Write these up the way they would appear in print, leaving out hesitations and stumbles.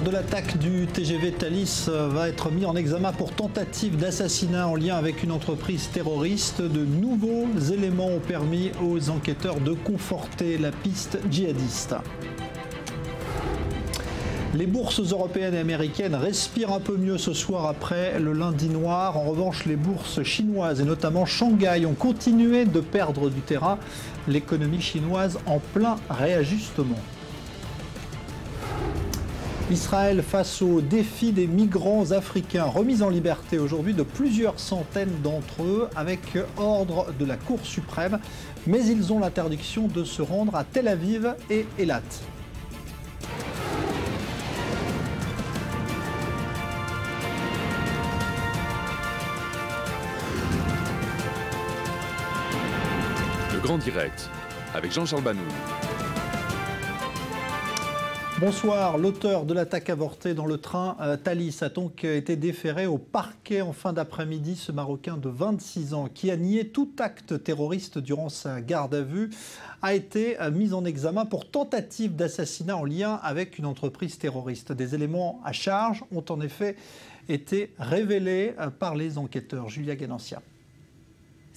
de l'attaque du TGV Thalys va être mis en examen pour tentative d'assassinat en lien avec une entreprise terroriste. De nouveaux éléments ont permis aux enquêteurs de conforter la piste djihadiste. Les bourses européennes et américaines respirent un peu mieux ce soir après le lundi noir. En revanche, les bourses chinoises et notamment Shanghai ont continué de perdre du terrain. L'économie chinoise en plein réajustement. Israël face au défi des migrants africains remis en liberté aujourd'hui de plusieurs centaines d'entre eux avec ordre de la Cour suprême. Mais ils ont l'interdiction de se rendre à Tel Aviv et Eilat. Grand Direct, avec Jean-Charles Banoun. Bonsoir. L'auteur de l'attaque avortée dans le train Thalys a donc été déféré au parquet en fin d'après-midi. Ce Marocain de 26 ans, qui a nié tout acte terroriste durant sa garde à vue, a été mis en examen pour tentative d'assassinat en lien avec une entreprise terroriste. Des éléments à charge ont en effet été révélés par les enquêteurs. Julia Ganancia.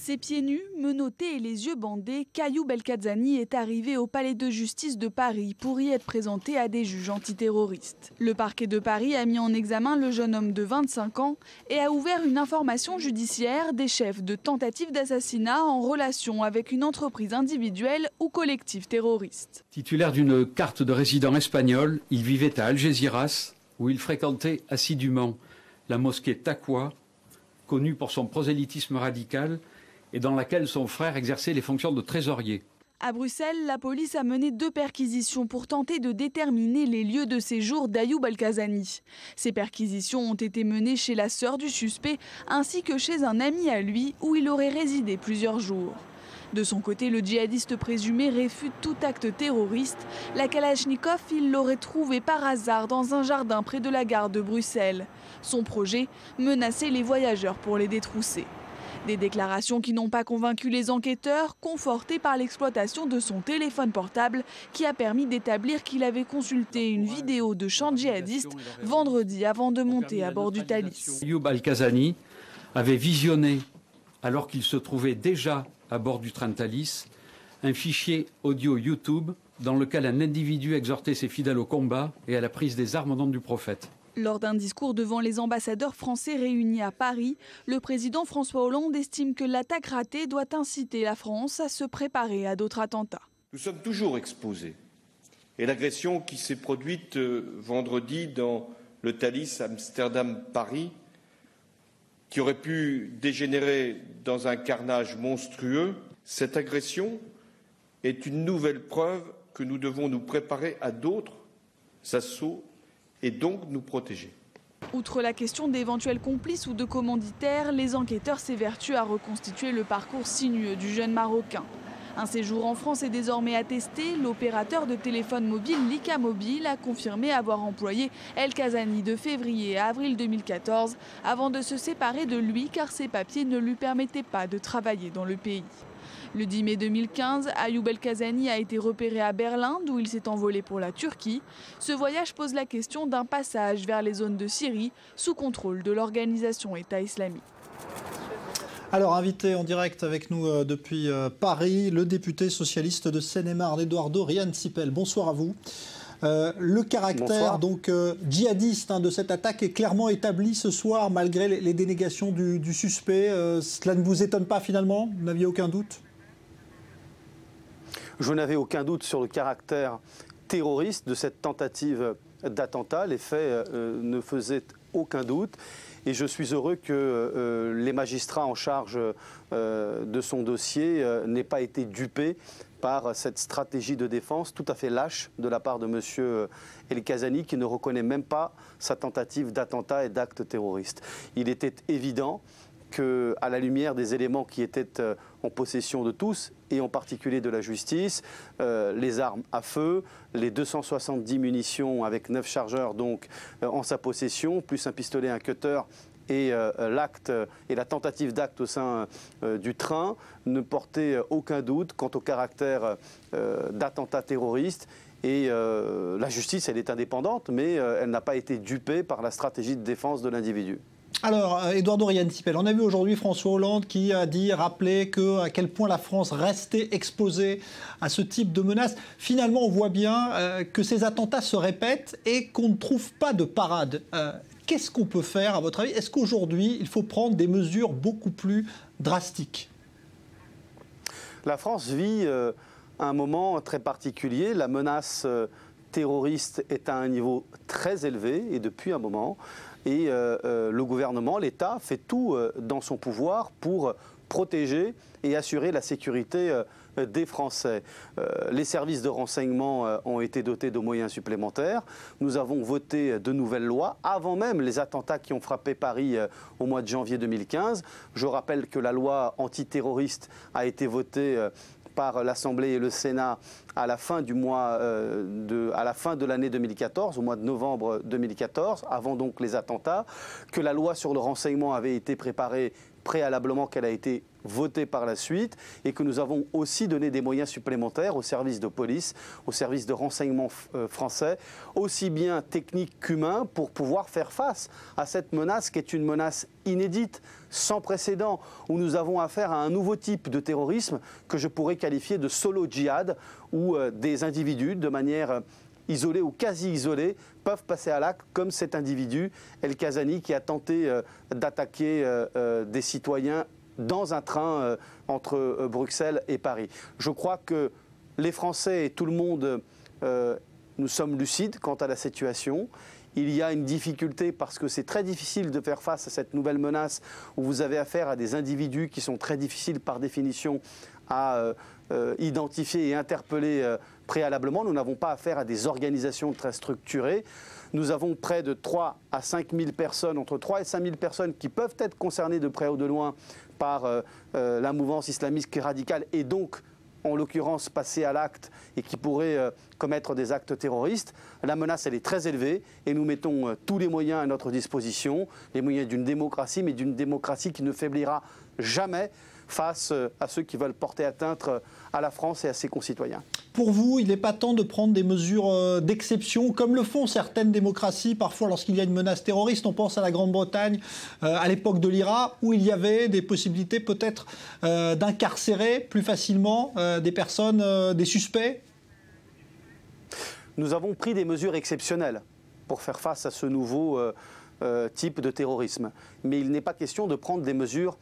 Ses pieds nus, menottés et les yeux bandés, Ayoub El-Kadzani est arrivé au palais de justice de Paris pour y être présenté à des juges antiterroristes. Le parquet de Paris a mis en examen le jeune homme de 25 ans et a ouvert une information judiciaire des chefs de tentative d'assassinat en relation avec une entreprise individuelle ou collectif terroriste. Titulaire d'une carte de résident espagnol, il vivait à Algeciras où il fréquentait assidûment la mosquée Taqwa, connue pour son prosélytisme radical, et dans laquelle son frère exerçait les fonctions de trésorier. À Bruxelles, la police a mené 2 perquisitions pour tenter de déterminer les lieux de séjour d'Ayoub El-Kadzani. Ces perquisitions ont été menées chez la sœur du suspect ainsi que chez un ami à lui où il aurait résidé plusieurs jours. De son côté, le djihadiste présumé réfute tout acte terroriste. La Kalachnikov, il l'aurait trouvé par hasard dans un jardin près de la gare de Bruxelles. Son projet, menacer les voyageurs pour les détrousser. Des déclarations qui n'ont pas convaincu les enquêteurs, confortées par l'exploitation de son téléphone portable qui a permis d'établir qu'il avait consulté une vidéo de chant djihadiste vendredi avant de monter à bord du Thalys. Ayoub El-Kadzani avait visionné, alors qu'il se trouvait déjà à bord du train Thalys, un fichier audio YouTube dans lequel un individu exhortait ses fidèles au combat et à la prise des armes au nom du prophète. Lors d'un discours devant les ambassadeurs français réunis à Paris, le président François Hollande estime que l'attaque ratée doit inciter la France à se préparer à d'autres attentats. Nous sommes toujours exposés. Et l'agression qui s'est produite vendredi dans le Thalys Amsterdam-Paris, qui aurait pu dégénérer dans un carnage monstrueux, cette agression est une nouvelle preuve que nous devons nous préparer à d'autres assauts et donc nous protéger. Outre la question d'éventuels complices ou de commanditaires, les enquêteurs s'évertuent à reconstituer le parcours sinueux du jeune Marocain. Un séjour en France est désormais attesté. L'opérateur de téléphone mobile Lika Mobile a confirmé avoir employé El-Kadzani de février à avril 2014 avant de se séparer de lui car ses papiers ne lui permettaient pas de travailler dans le pays. Le 10 mai 2015, Ayoub El-Kadzani a été repéré à Berlin, d'où il s'est envolé pour la Turquie. Ce voyage pose la question d'un passage vers les zones de Syrie, sous contrôle de l'organisation État islamique. Alors, invité en direct avec nous depuis Paris, le député socialiste de Seine-et-Marne, Eduardo Riancipel. Bonsoir à vous. Le caractère donc djihadiste de cette attaque est clairement établi ce soir, malgré les dénégations du suspect. Cela ne vous étonne pas finalement? Vous n'aviez aucun doute? Je n'avais aucun doute sur le caractère terroriste de cette tentative d'attentat. Les faits ne faisaient aucun doute. Et je suis heureux que les magistrats en charge de son dossier n'aient pas été dupés par cette stratégie de défense tout à fait lâche de la part de M. El-Kadzani, qui ne reconnaît même pas sa tentative d'attentat et d'acte terroriste. Il était évident qu'à la lumière des éléments qui étaient en possession de tous, et en particulier de la justice, les armes à feu, les 270 munitions avec 9 chargeurs donc en sa possession, plus un pistolet, un cutter, et l'acte et la tentative d'acte au sein du train ne portaient aucun doute quant au caractère d'attentat terroriste Et la justice, elle est indépendante, mais elle n'a pas été dupée par la stratégie de défense de l'individu. Alors, Eduardo Riancipel, on a vu aujourd'hui François Hollande qui a rappelé à quel point la France restait exposée à ce type de menaces. Finalement, on voit bien que ces attentats se répètent et qu'on ne trouve pas de parade. Qu'est-ce qu'on peut faire, à votre avis? Est-ce qu'aujourd'hui, il faut prendre des mesures beaucoup plus drastiques? La France vit un moment très particulier. La menace terroriste est à un niveau très élevé et depuis un moment. Et le gouvernement, l'État, fait tout dans son pouvoir pour protéger et assurer la sécurité des Français. Les services de renseignement ont été dotés de moyens supplémentaires. Nous avons voté de nouvelles lois avant même les attentats qui ont frappé Paris au mois de janvier 2015. Je rappelle que la loi antiterroriste a été votée par l'Assemblée et le Sénat à la fin de l'année 2014, au mois de novembre 2014, avant donc les attentats, que la loi sur le renseignement avait été préparée préalablement, qu'elle a été votée par la suite, et que nous avons aussi donné des moyens supplémentaires aux services de police, aux services de renseignement français, aussi bien techniques qu'humains, pour pouvoir faire face à cette menace qui est une menace inédite, sans précédent, où nous avons affaire à un nouveau type de terrorisme que je pourrais qualifier de solo djihad, où des individus, de manière isolés ou quasi isolés, peuvent passer à l'acte, comme cet individu, El Kazani, qui a tenté d'attaquer des citoyens dans un train entre Bruxelles et Paris. Je crois que les Français et tout le monde, nous sommes lucides quant à la situation. Il y a une difficulté parce que c'est très difficile de faire face à cette nouvelle menace où vous avez affaire à des individus qui sont très difficiles par définition à identifier et interpeller préalablement. Nous n'avons pas affaire à des organisations très structurées. Nous avons près de 3 à 5 000 personnes, entre 3 et 5 000 personnes qui peuvent être concernées de près ou de loin par la mouvance islamiste radicale et donc, en l'occurrence, passer à l'acte et qui pourraient commettre des actes terroristes. La menace, elle est très élevée et nous mettons tous les moyens à notre disposition, les moyens d'une démocratie, mais d'une démocratie qui ne faiblira jamais face à ceux qui veulent porter atteinte à la France et à ses concitoyens. Pour vous, il n'est pas temps de prendre des mesures d'exception, comme le font certaines démocraties, parfois lorsqu'il y a une menace terroriste? On pense à la Grande-Bretagne, à l'époque de l'IRA, où il y avait des possibilités peut-être d'incarcérer plus facilement des personnes, des suspects. Nous avons pris des mesures exceptionnelles pour faire face à ce nouveau type de terrorisme. Mais il n'est pas question de prendre des mesures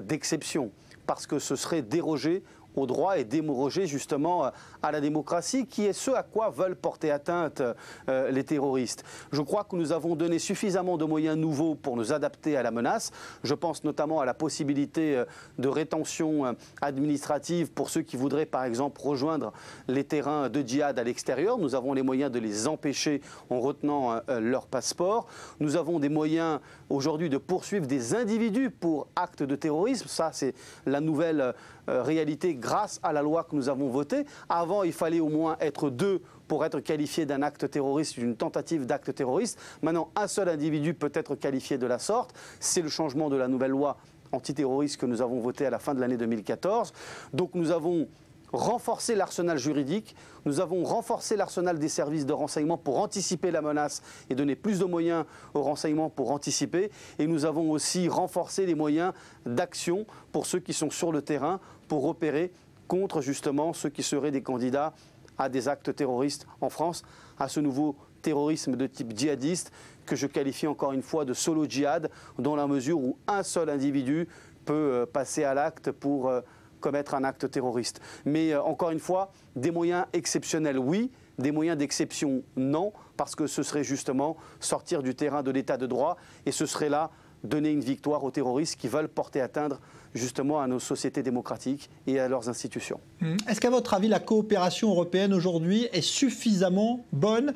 d'exception, parce que ce serait déroger au droit et déroger justement à la démocratie, qui est ce à quoi veulent porter atteinte les terroristes. Je crois que nous avons donné suffisamment de moyens nouveaux pour nous adapter à la menace. Je pense notamment à la possibilité de rétention administrative pour ceux qui voudraient par exemple rejoindre les terrains de djihad à l'extérieur. Nous avons les moyens de les empêcher en retenant leur passeport. Nous avons des moyens aujourd'hui de poursuivre des individus pour actes de terrorisme. Ça, c'est la nouvelle réalité grâce à la loi que nous avons votée. Avant, il fallait au moins être 2 pour être qualifié d'un acte terroriste, d'une tentative d'acte terroriste. Maintenant, un seul individu peut être qualifié de la sorte. C'est le changement de la nouvelle loi antiterroriste que nous avons votée à la fin de l'année 2014. Donc nous avons renforcé l'arsenal juridique, nous avons renforcé l'arsenal des services de renseignement pour anticiper la menace et donner plus de moyens aux renseignements pour anticiper. Et nous avons aussi renforcé les moyens d'action pour ceux qui sont sur le terrain pour opérer contre justement ceux qui seraient des candidats à des actes terroristes en France, à ce nouveau terrorisme de type djihadiste que je qualifie encore une fois de solo djihad, dans la mesure où un seul individu peut passer à l'acte pour commettre un acte terroriste. Mais encore une fois, des moyens exceptionnels, oui, des moyens d'exception, non, parce que ce serait justement sortir du terrain de l'état de droit et ce serait là donner une victoire aux terroristes qui veulent porter atteinte justement à nos sociétés démocratiques et à leurs institutions. Est-ce qu'à votre avis, la coopération européenne aujourd'hui est suffisamment bonne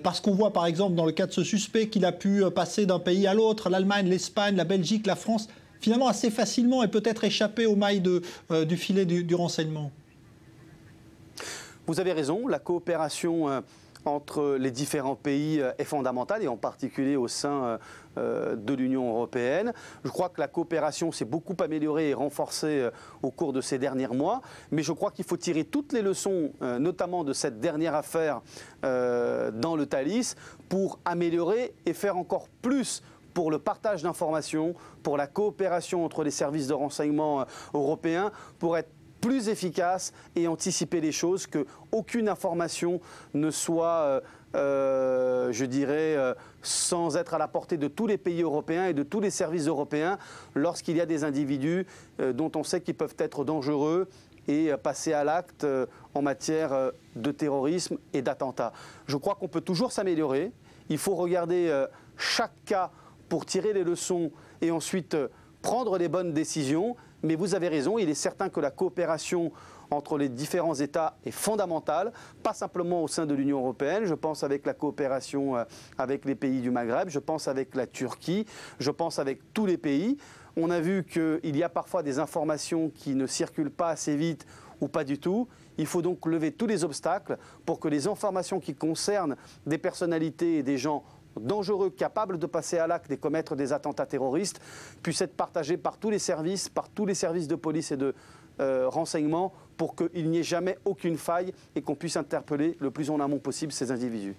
parce qu'on voit par exemple dans le cas de ce suspect qu'il a pu passer d'un pays à l'autre, l'Allemagne, l'Espagne, la Belgique, la France, finalement assez facilement et peut-être échapper aux mailles du filet du renseignement? Vous avez raison, la coopération entre les différents pays est fondamentale, et en particulier au sein de l'Union européenne. Je crois que la coopération s'est beaucoup améliorée et renforcée au cours de ces derniers mois, mais je crois qu'il faut tirer toutes les leçons, notamment de cette dernière affaire dans le Thalys, pour améliorer et faire encore plus pour le partage d'informations, pour la coopération entre les services de renseignement européens, pour être plus efficace et anticiper les choses, qu'aucune information ne soit, je dirais, sans être à la portée de tous les pays européens et de tous les services européens lorsqu'il y a des individus dont on sait qu'ils peuvent être dangereux et passer à l'acte en matière de terrorisme et d'attentats. Je crois qu'on peut toujours s'améliorer. Il faut regarder chaque cas pour tirer les leçons et ensuite prendre les bonnes décisions. Mais vous avez raison, il est certain que la coopération entre les différents États est fondamentale, pas simplement au sein de l'Union européenne. Je pense avec la coopération avec les pays du Maghreb, je pense avec la Turquie, je pense avec tous les pays. On a vu qu'il y a parfois des informations qui ne circulent pas assez vite ou pas du tout. Il faut donc lever tous les obstacles pour que les informations qui concernent des personnalités et des gens dangereux, capables de passer à l'acte et commettre des attentats terroristes, puissent être partagés par tous les services de police et de renseignement, pour qu'il n'y ait jamais aucune faille et qu'on puisse interpeller le plus en amont possible ces individus.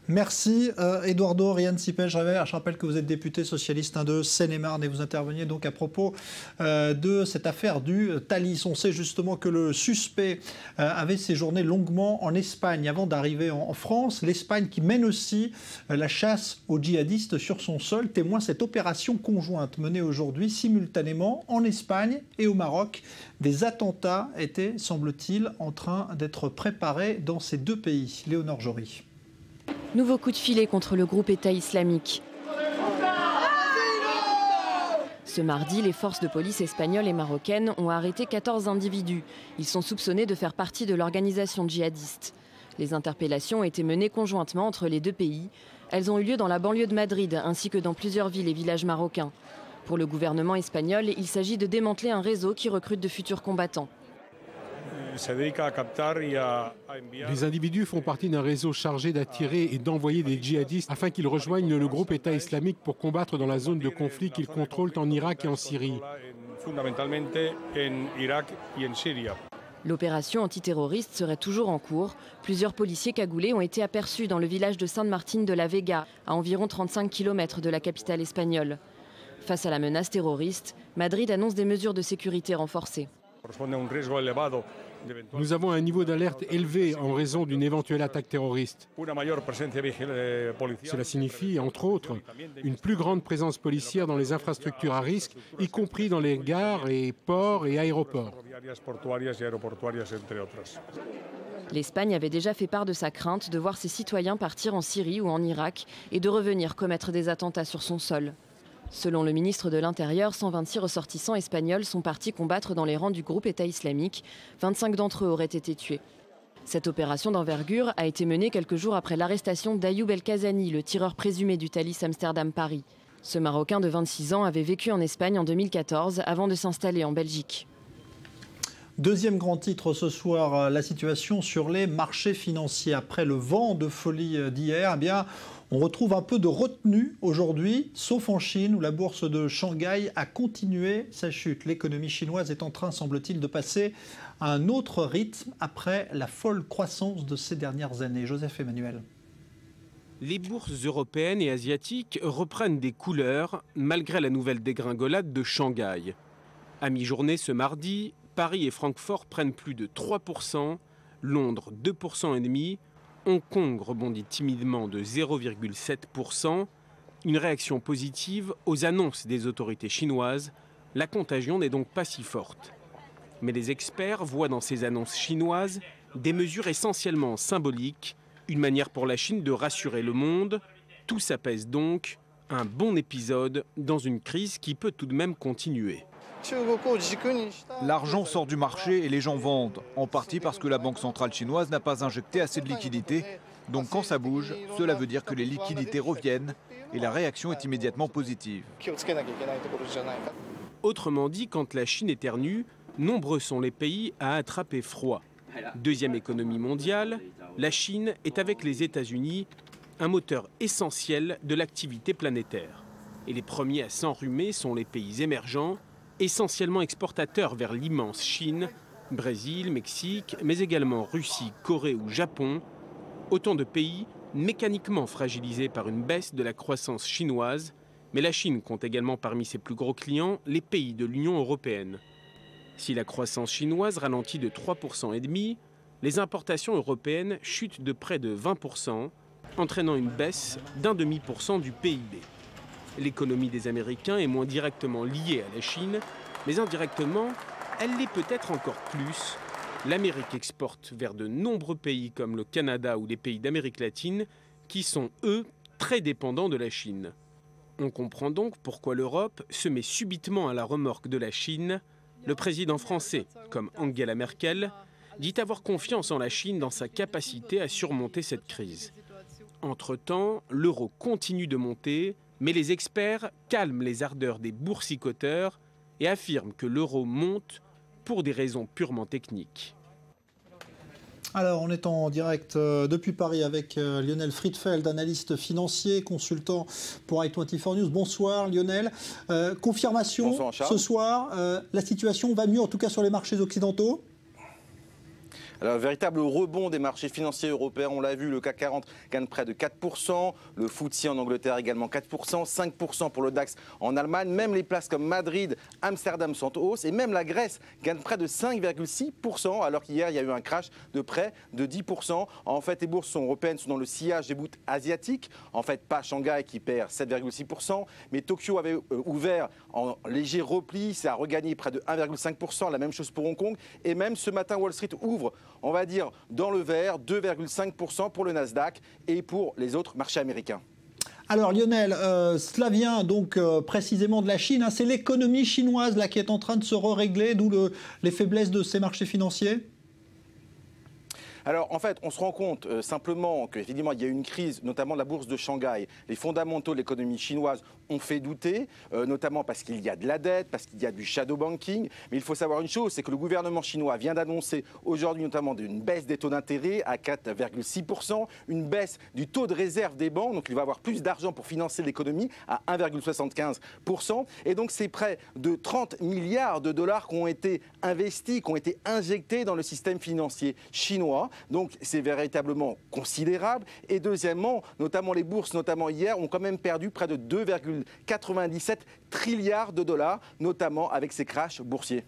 Merci Eduardo Rian Cipel. Je rappelle que vous êtes député socialiste de Seine-et-Marne et vous interveniez donc à propos de cette affaire du Thalys. On sait justement que le suspect avait séjourné longuement en Espagne avant d'arriver en France. L'Espagne qui mène aussi la chasse aux djihadistes sur son sol témoin cette opération conjointe menée aujourd'hui simultanément en Espagne et au Maroc. Des attentats étaient, semble-t-il, en train d'être préparés dans ces deux pays. Léonore Jory. Nouveau coup de filet contre le groupe État islamique. Ce mardi, les forces de police espagnoles et marocaines ont arrêté 14 individus. Ils sont soupçonnés de faire partie de l'organisation djihadiste. Les interpellations ont été menées conjointement entre les deux pays. Elles ont eu lieu dans la banlieue de Madrid ainsi que dans plusieurs villes et villages marocains. Pour le gouvernement espagnol, il s'agit de démanteler un réseau qui recrute de futurs combattants. Les individus font partie d'un réseau chargé d'attirer et d'envoyer des djihadistes afin qu'ils rejoignent le groupe État islamique pour combattre dans la zone de conflit qu'ils contrôlent en Irak et en Syrie. L'opération antiterroriste serait toujours en cours. Plusieurs policiers cagoulés ont été aperçus dans le village de San Martín de la Vega, à environ 35 km de la capitale espagnole. Face à la menace terroriste, Madrid annonce des mesures de sécurité renforcées. Nous avons un niveau d'alerte élevé en raison d'une éventuelle attaque terroriste. Cela signifie, entre autres, une plus grande présence policière dans les infrastructures à risque, y compris dans les gares et ports et aéroports. L'Espagne avait déjà fait part de sa crainte de voir ses citoyens partir en Syrie ou en Irak et de revenir commettre des attentats sur son sol. Selon le ministre de l'Intérieur, 126 ressortissants espagnols sont partis combattre dans les rangs du groupe État islamique. 25 d'entre eux auraient été tués. Cette opération d'envergure a été menée quelques jours après l'arrestation d'Ayoub El-Kazani, le tireur présumé du Thalys Amsterdam-Paris. Ce Marocain de 26 ans avait vécu en Espagne en 2014 avant de s'installer en Belgique. Deuxième grand titre ce soir, la situation sur les marchés financiers. Après le vent de folie d'hier, eh bien, on retrouve un peu de retenue aujourd'hui, sauf en Chine où la bourse de Shanghai a continué sa chute. L'économie chinoise est en train, semble-t-il, de passer à un autre rythme après la folle croissance de ces dernières années. Joseph Emmanuel. Les bourses européennes et asiatiques reprennent des couleurs malgré la nouvelle dégringolade de Shanghai. À mi-journée ce mardi, Paris et Francfort prennent plus de 3%, Londres 2,5%, Hong Kong rebondit timidement de 0,7%, une réaction positive aux annonces des autorités chinoises. La contagion n'est donc pas si forte. Mais les experts voient dans ces annonces chinoises des mesures essentiellement symboliques, une manière pour la Chine de rassurer le monde. Tout s'apaise donc, un bon épisode dans une crise qui peut tout de même continuer. L'argent sort du marché et les gens vendent, en partie parce que la Banque centrale chinoise n'a pas injecté assez de liquidités. Donc quand ça bouge, cela veut dire que les liquidités reviennent et la réaction est immédiatement positive. Autrement dit, quand la Chine éternue, nombreux sont les pays à attraper froid. Deuxième économie mondiale, la Chine est avec les États-Unis un moteur essentiel de l'activité planétaire. Et les premiers à s'enrhumer sont les pays émergents, essentiellement exportateurs vers l'immense Chine, Brésil, Mexique, mais également Russie, Corée ou Japon, autant de pays mécaniquement fragilisés par une baisse de la croissance chinoise, mais la Chine compte également parmi ses plus gros clients les pays de l'Union européenne. Si la croissance chinoise ralentit de 3,5 %, les importations européennes chutent de près de 20%, entraînant une baisse d'0,5% du PIB. L'économie des Américains est moins directement liée à la Chine, mais indirectement, elle l'est peut-être encore plus. L'Amérique exporte vers de nombreux pays comme le Canada ou les pays d'Amérique latine, qui sont, eux, très dépendants de la Chine. On comprend donc pourquoi l'Europe se met subitement à la remorque de la Chine. Le président français, comme Angela Merkel, dit avoir confiance en la Chine dans sa capacité à surmonter cette crise. Entre-temps, l'euro continue de monter, mais les experts calment les ardeurs des boursicoteurs et affirment que l'euro monte pour des raisons purement techniques. Alors, on est en direct depuis Paris avec Lionel Friedfeld, analyste financier, consultant pour i24 News. Bonsoir Lionel. Confirmation. Bonsoir, ce soir, la situation va mieux, en tout cas sur les marchés occidentaux? Alors, véritable rebond des marchés financiers européens, on l'a vu, le CAC 40 gagne près de 4%, le FTSE en Angleterre également 4%, 5% pour le DAX en Allemagne, même les places comme Madrid, Amsterdam sont en hausse et même la Grèce gagne près de 5,6% alors qu'hier il y a eu un crash de près de 10%. En fait, les bourses européennes sont dans le sillage des bourses asiatiques, en fait pas Shanghai qui perd 7,6%, mais Tokyo avait ouvert en léger repli, ça a regagné près de 1,5%, la même chose pour Hong Kong et même ce matin Wall Street ouvre, on va dire, dans le vert, 2,5% pour le Nasdaq et pour les autres marchés américains. Alors Lionel, cela vient donc précisément de la Chine, hein. C'est l'économie chinoise là, qui est en train de se régler, d'où les faiblesses de ces marchés financiers? Alors en fait, on se rend compte simplement qu'effectivement il y a eu une crise, notamment de la bourse de Shanghai. Les fondamentaux de l'économie chinoise ont fait douter, notamment parce qu'il y a de la dette, parce qu'il y a du shadow banking. Mais il faut savoir une chose, c'est que le gouvernement chinois vient d'annoncer aujourd'hui notamment une baisse des taux d'intérêt à 4,6%, une baisse du taux de réserve des banques, donc il va avoir plus d'argent pour financer l'économie à 1,75%. Et donc c'est près de 30 milliards de dollars qui ont été investis, qui ont été injectés dans le système financier chinois. Donc c'est véritablement considérable. Et deuxièmement, notamment les bourses, notamment hier, ont quand même perdu près de 2,97 trilliards de dollars, notamment avec ces crashs boursiers.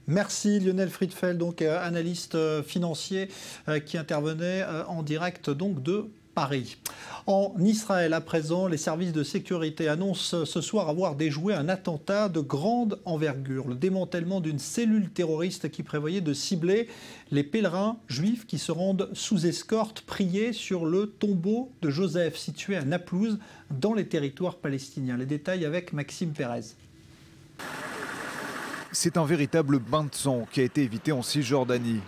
Merci Lionel Friedfeld, donc analyste financier qui intervenait en direct donc de Paris. En Israël, à présent, les services de sécurité annoncent ce soir avoir déjoué un attentat de grande envergure, le démantèlement d'une cellule terroriste qui prévoyait de cibler les pèlerins juifs qui se rendent sous escorte prier sur le tombeau de Joseph, situé à Naplouse, dans les territoires palestiniens. Les détails avec Maxime Pérez. C'est un véritable bain de sang qui a été évité en Cisjordanie.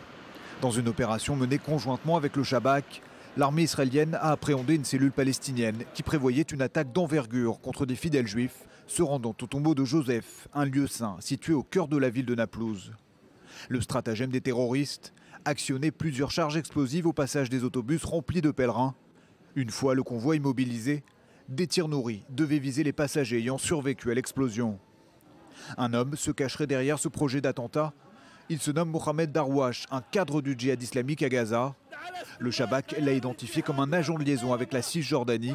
Dans une opération menée conjointement avec le Shabak, l'armée israélienne a appréhendé une cellule palestinienne qui prévoyait une attaque d'envergure contre des fidèles juifs se rendant au tombeau de Joseph, un lieu saint situé au cœur de la ville de Naplouse. Le stratagème des terroristes, actionner plusieurs charges explosives au passage des autobus remplis de pèlerins. Une fois le convoi immobilisé, des tirs nourris devaient viser les passagers ayant survécu à l'explosion. Un homme se cacherait derrière ce projet d'attentat. Il se nomme Mohamed Darwash, un cadre du djihad islamique à Gaza. Le Shabak l'a identifié comme un agent de liaison avec la Cisjordanie.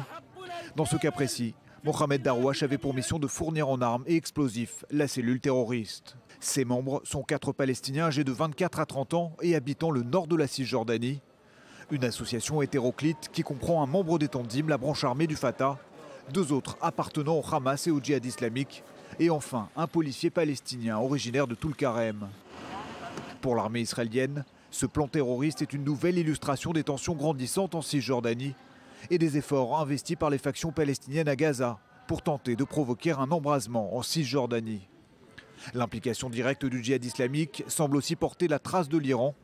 Dans ce cas précis, Mohamed Darwash avait pour mission de fournir en armes et explosifs la cellule terroriste. Ses membres sont 4 Palestiniens âgés de 24 à 30 ans et habitant le nord de la Cisjordanie. Une association hétéroclite qui comprend un membre des Tandim, la branche armée du Fatah, 2 autres appartenant au Hamas et au djihad islamique, et enfin un policier palestinien originaire de Toul-Karem. Pour l'armée israélienne, ce plan terroriste est une nouvelle illustration des tensions grandissantes en Cisjordanie et des efforts investis par les factions palestiniennes à Gaza pour tenter de provoquer un embrasement en Cisjordanie. L'implication directe du djihad islamique semble aussi porter la trace de l'Iran,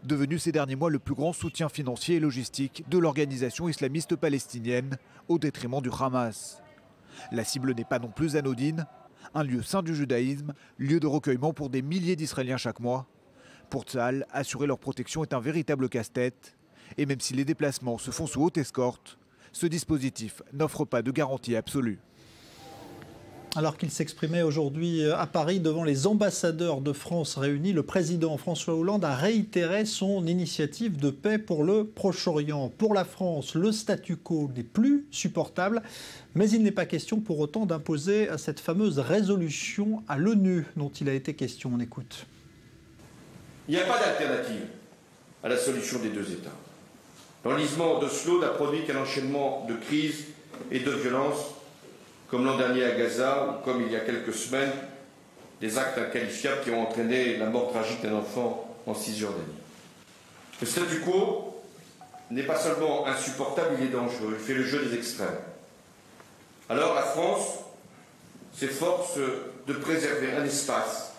devenu ces derniers mois le plus grand soutien financier et logistique de l'organisation islamiste palestinienne au détriment du Hamas. La cible n'est pas non plus anodine, un lieu saint du judaïsme, lieu de recueillement pour des milliers d'Israéliens chaque mois. Pour Tzahal, assurer leur protection est un véritable casse-tête. Et même si les déplacements se font sous haute escorte, ce dispositif n'offre pas de garantie absolue. Alors qu'il s'exprimait aujourd'hui à Paris devant les ambassadeurs de France réunis, le président François Hollande a réitéré son initiative de paix pour le Proche-Orient. Pour la France, le statu quo n'est plus supportable, mais il n'est pas question pour autant d'imposer cette fameuse résolution à l'ONU dont il a été question. On écoute. Il n'y a pas d'alternative à la solution des deux États. L'enlisement d'Oslo n'a produit qu'un enchaînement de crises et de violences, comme l'an dernier à Gaza, ou comme il y a quelques semaines, des actes inqualifiables qui ont entraîné la mort tragique d'un enfant en Cisjordanie. Le statu quo n'est pas seulement insupportable, il est dangereux, il fait le jeu des extrêmes. Alors la France s'efforce de préserver un espace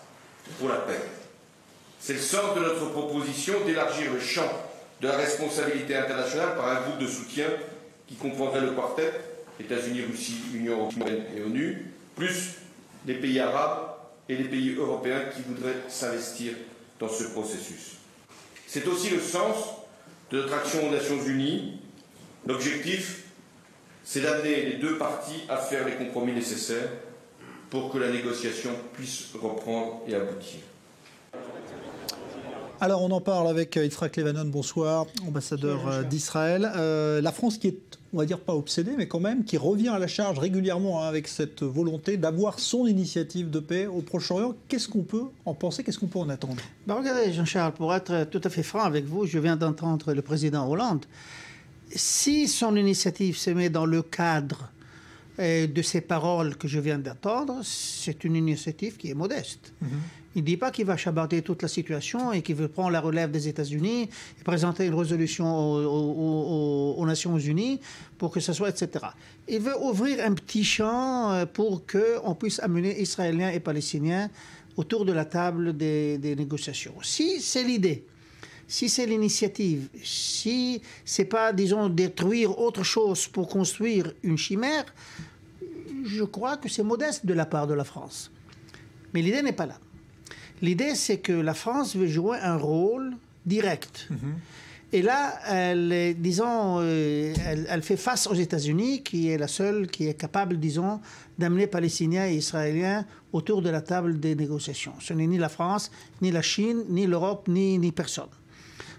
pour la paix. C'est le sens de notre proposition d'élargir le champ de la responsabilité internationale par un groupe de soutien qui comprendrait le quartet, États-Unis, Russie, Union européenne et ONU, plus les pays arabes et les pays européens qui voudraient s'investir dans ce processus. C'est aussi le sens de notre action aux Nations Unies. L'objectif, c'est d'amener les deux parties à faire les compromis nécessaires pour que la négociation puisse reprendre et aboutir. Alors on en parle avec Yitzhak Levanon, bonsoir, ambassadeur d'Israël. La France qui est, on va dire pas obsédée, mais quand même, qui revient à la charge régulièrement avec cette volonté d'avoir son initiative de paix au Proche-Orient. Qu'est-ce qu'on peut en penser, qu'est-ce qu'on peut en attendre? Regardez Jean-Charles, pour être tout à fait franc avec vous, je viens d'entendre le président Hollande. Si son initiative se met dans le cadre de ces paroles que je viens d'entendre, c'est une initiative qui est modeste. Il ne dit pas qu'il va chabarder toute la situation et qu'il veut prendre la relève des États-Unis et présenter une résolution aux Nations Unies pour que ce soit, etc. Il veut ouvrir un petit champ pour qu'on puisse amener Israéliens et Palestiniens autour de la table des négociations. Si c'est l'idée, si c'est l'initiative, si ce n'est pas, disons, détruire autre chose pour construire une chimère, je crois que c'est modeste de la part de la France. Mais l'idée n'est pas là. L'idée, c'est que la France veut jouer un rôle direct. Et là, elle, disons, elle fait face aux États-Unis, qui est la seule qui est capable, disons, d'amener Palestiniens et Israéliens autour de la table des négociations. Ce n'est ni la France, ni la Chine, ni l'Europe, ni personne.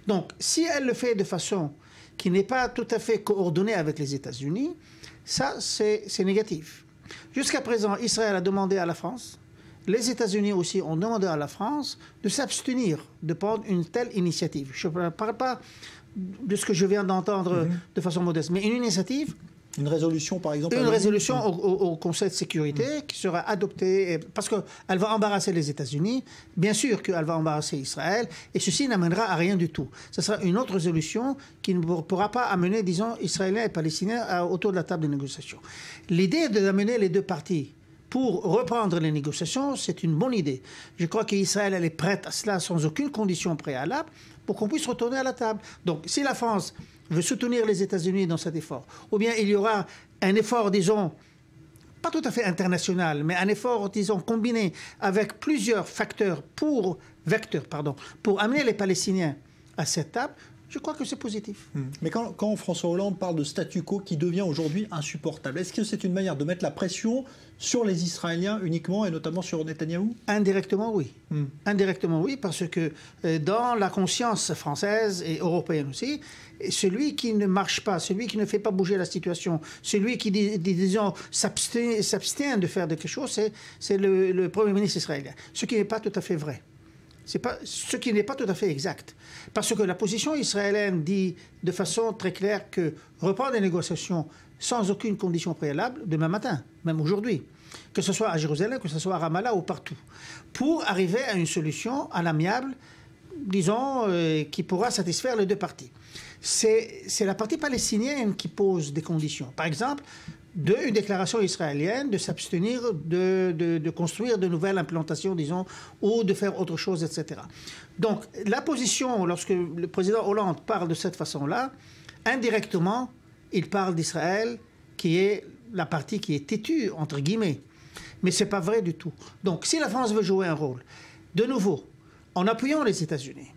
Donc, si elle le fait de façon qui n'est pas tout à fait coordonnée avec les États-Unis, ça, c'est négatif. Jusqu'à présent, Israël a demandé à la France, les États-Unis aussi ont demandé à la France de s'abstenir de prendre une telle initiative. Je ne parle pas de ce que je viens d'entendre de façon modeste, mais une initiative. Une résolution, par exemple. Une résolution au Conseil de sécurité qui sera adoptée, parce qu'elle va embarrasser les États-Unis. Bien sûr qu'elle va embarrasser Israël, et ceci n'amènera à rien du tout. Ce sera une autre résolution qui ne pourra pas amener, disons, Israéliens et Palestiniens autour de la table de négociation. L'idée d'amener les deux parties pour reprendre les négociations, c'est une bonne idée. Je crois qu'Israël elle est prête à cela sans aucune condition préalable pour qu'on puisse retourner à la table. Donc, si la France veut soutenir les États-Unis dans cet effort, ou bien il y aura un effort, disons, pas tout à fait international, mais un effort, disons, combiné avec plusieurs vecteurs, pour amener les Palestiniens à cette table, je crois que c'est positif. Mais quand François Hollande parle de statu quo qui devient aujourd'hui insupportable, est-ce que c'est une manière de mettre la pression sur les Israéliens uniquement et notamment sur Netanyahou? Indirectement, oui. Indirectement, oui, parce que dans la conscience française et européenne aussi, celui qui ne marche pas, celui qui ne fait pas bouger la situation, celui qui, disons, s'abstient de faire quelque chose, c'est le Premier ministre israélien. Ce qui n'est pas tout à fait vrai. Ce qui n'est pas tout à fait exact. Parce que la position israélienne dit de façon très claire que reprendre les négociations sans aucune condition préalable, demain matin, même aujourd'hui, que ce soit à Jérusalem, que ce soit à Ramallah ou partout, pour arriver à une solution à l'amiable, disons, qui pourra satisfaire les deux parties. C'est la partie palestinienne qui pose des conditions. Par exemple, une déclaration israélienne de s'abstenir de construire de nouvelles implantations, disons, ou de faire autre chose, etc. Donc, la position, lorsque le président Hollande parle de cette façon-là, indirectement, il parle d'Israël, qui est la partie qui est têtue, entre guillemets. Mais ce n'est pas vrai du tout. Donc, si la France veut jouer un rôle, de nouveau, en appuyant les États-Unis,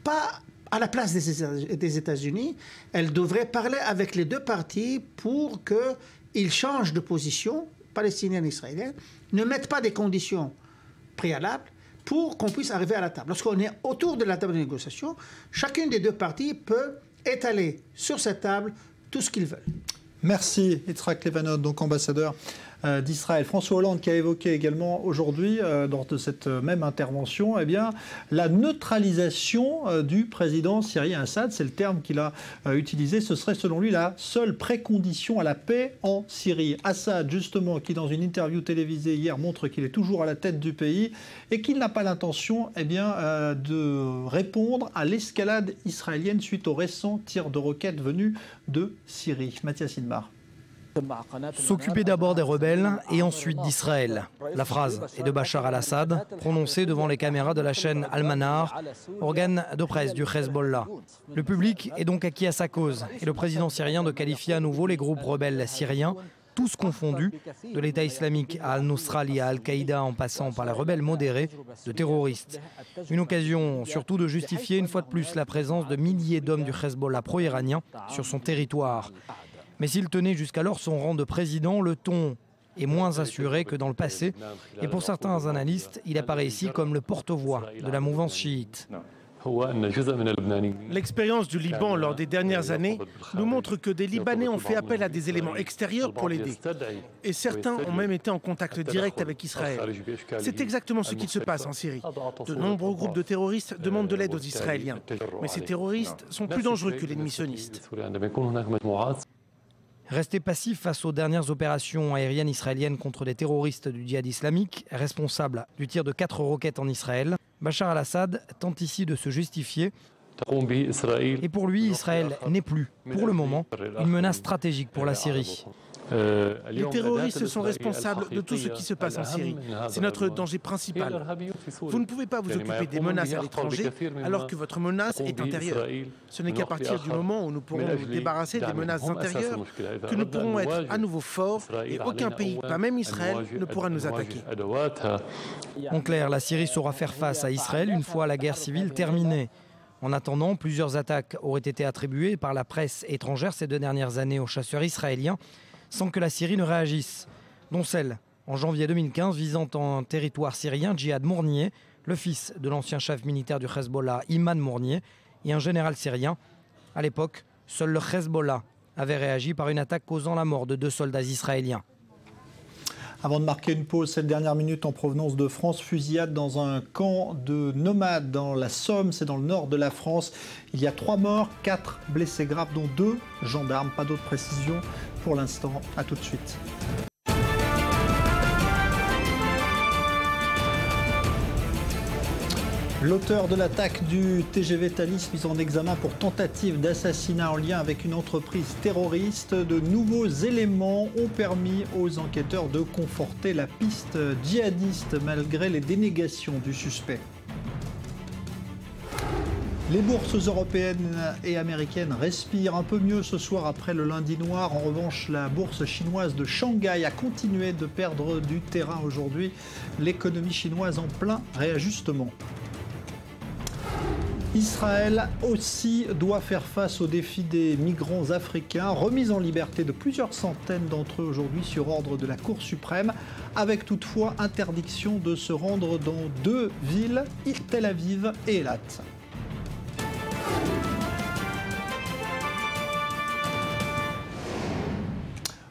pas à la place des États-Unis, elle devrait parler avec les deux parties pour qu'ils changent de position, palestinienne et israélienne, ne mettent pas des conditions préalables pour qu'on puisse arriver à la table. Lorsqu'on est autour de la table de négociation, chacune des deux parties peut étaler sur cette table tout ce qu'ils veulent. Merci, Yitzhak Levanot, donc ambassadeur d'Israël. François Hollande qui a évoqué également aujourd'hui, lors de cette même intervention, eh bien, la neutralisation du président syrien Assad. C'est le terme qu'il a utilisé. Ce serait selon lui la seule précondition à la paix en Syrie. Assad, justement, qui dans une interview télévisée hier montre qu'il est toujours à la tête du pays et qu'il n'a pas l'intention de répondre à l'escalade israélienne suite aux récents tirs de roquettes venus de Syrie. Mathias Inmar. S'occuper d'abord des rebelles et ensuite d'Israël. La phrase est de Bachar al-Assad, prononcée devant les caméras de la chaîne Al-Manar, organe de presse du Hezbollah. Le public est donc acquis à sa cause et le président syrien de qualifier à nouveau les groupes rebelles syriens, tous confondus, de l'État islamique à Al-Nusra et à Al-Qaïda en passant par les rebelles modérés, de terroristes. Une occasion surtout de justifier une fois de plus la présence de milliers d'hommes du Hezbollah pro-iranien sur son territoire. Mais s'il tenait jusqu'alors son rang de président, le ton est moins assuré que dans le passé. Et pour certains analystes, il apparaît ici comme le porte-voix de la mouvance chiite. L'expérience du Liban lors des dernières années nous montre que des Libanais ont fait appel à des éléments extérieurs pour l'aider. Et certains ont même été en contact direct avec Israël. C'est exactement ce qui se passe en Syrie. De nombreux groupes de terroristes demandent de l'aide aux Israéliens. Mais ces terroristes sont plus dangereux que l'ennemi sioniste. Resté passif face aux dernières opérations aériennes israéliennes contre des terroristes du djihad islamique, responsable du tir de 4 roquettes en Israël, Bachar al-Assad tente ici de se justifier. Et pour lui, Israël n'est plus, pour le moment, une menace stratégique pour la Syrie. Les terroristes sont responsables de tout ce qui se passe en Syrie. C'est notre danger principal. Vous ne pouvez pas vous occuper des menaces à l'étranger alors que votre menace est intérieure. Ce n'est qu'à partir du moment où nous pourrons nous débarrasser des menaces intérieures que nous pourrons être à nouveau forts et aucun pays, pas même Israël, ne pourra nous attaquer. En clair, la Syrie saura faire face à Israël une fois la guerre civile terminée. En attendant, plusieurs attaques auraient été attribuées par la presse étrangère ces 2 dernières années aux chasseurs israéliens, sans que la Syrie ne réagisse, dont celle, en janvier 2015, visant en territoire syrien Djihad Mournier, le fils de l'ancien chef militaire du Hezbollah, Iman Mournier, et un général syrien. À l'époque, seul le Hezbollah avait réagi par une attaque causant la mort de 2 soldats israéliens. Avant de marquer une pause, cette dernière minute en provenance de France, fusillade dans un camp de nomades dans la Somme, c'est dans le nord de la France. Il y a 3 morts, 4 blessés graves, dont 2 gendarmes. Pas d'autres précisions pour l'instant. A tout de suite. L'auteur de l'attaque du TGV Thalys mis en examen pour tentative d'assassinat en lien avec une entreprise terroriste. De nouveaux éléments ont permis aux enquêteurs de conforter la piste djihadiste malgré les dénégations du suspect. Les bourses européennes et américaines respirent un peu mieux ce soir après le lundi noir. En revanche, la bourse chinoise de Shanghai a continué de perdre du terrain aujourd'hui. L'économie chinoise en plein réajustement. Israël aussi doit faire face au défi des migrants africains, remis en liberté de plusieurs centaines d'entre eux aujourd'hui sur ordre de la Cour suprême, avec toutefois interdiction de se rendre dans 2 villes, Tel Aviv et Eilat.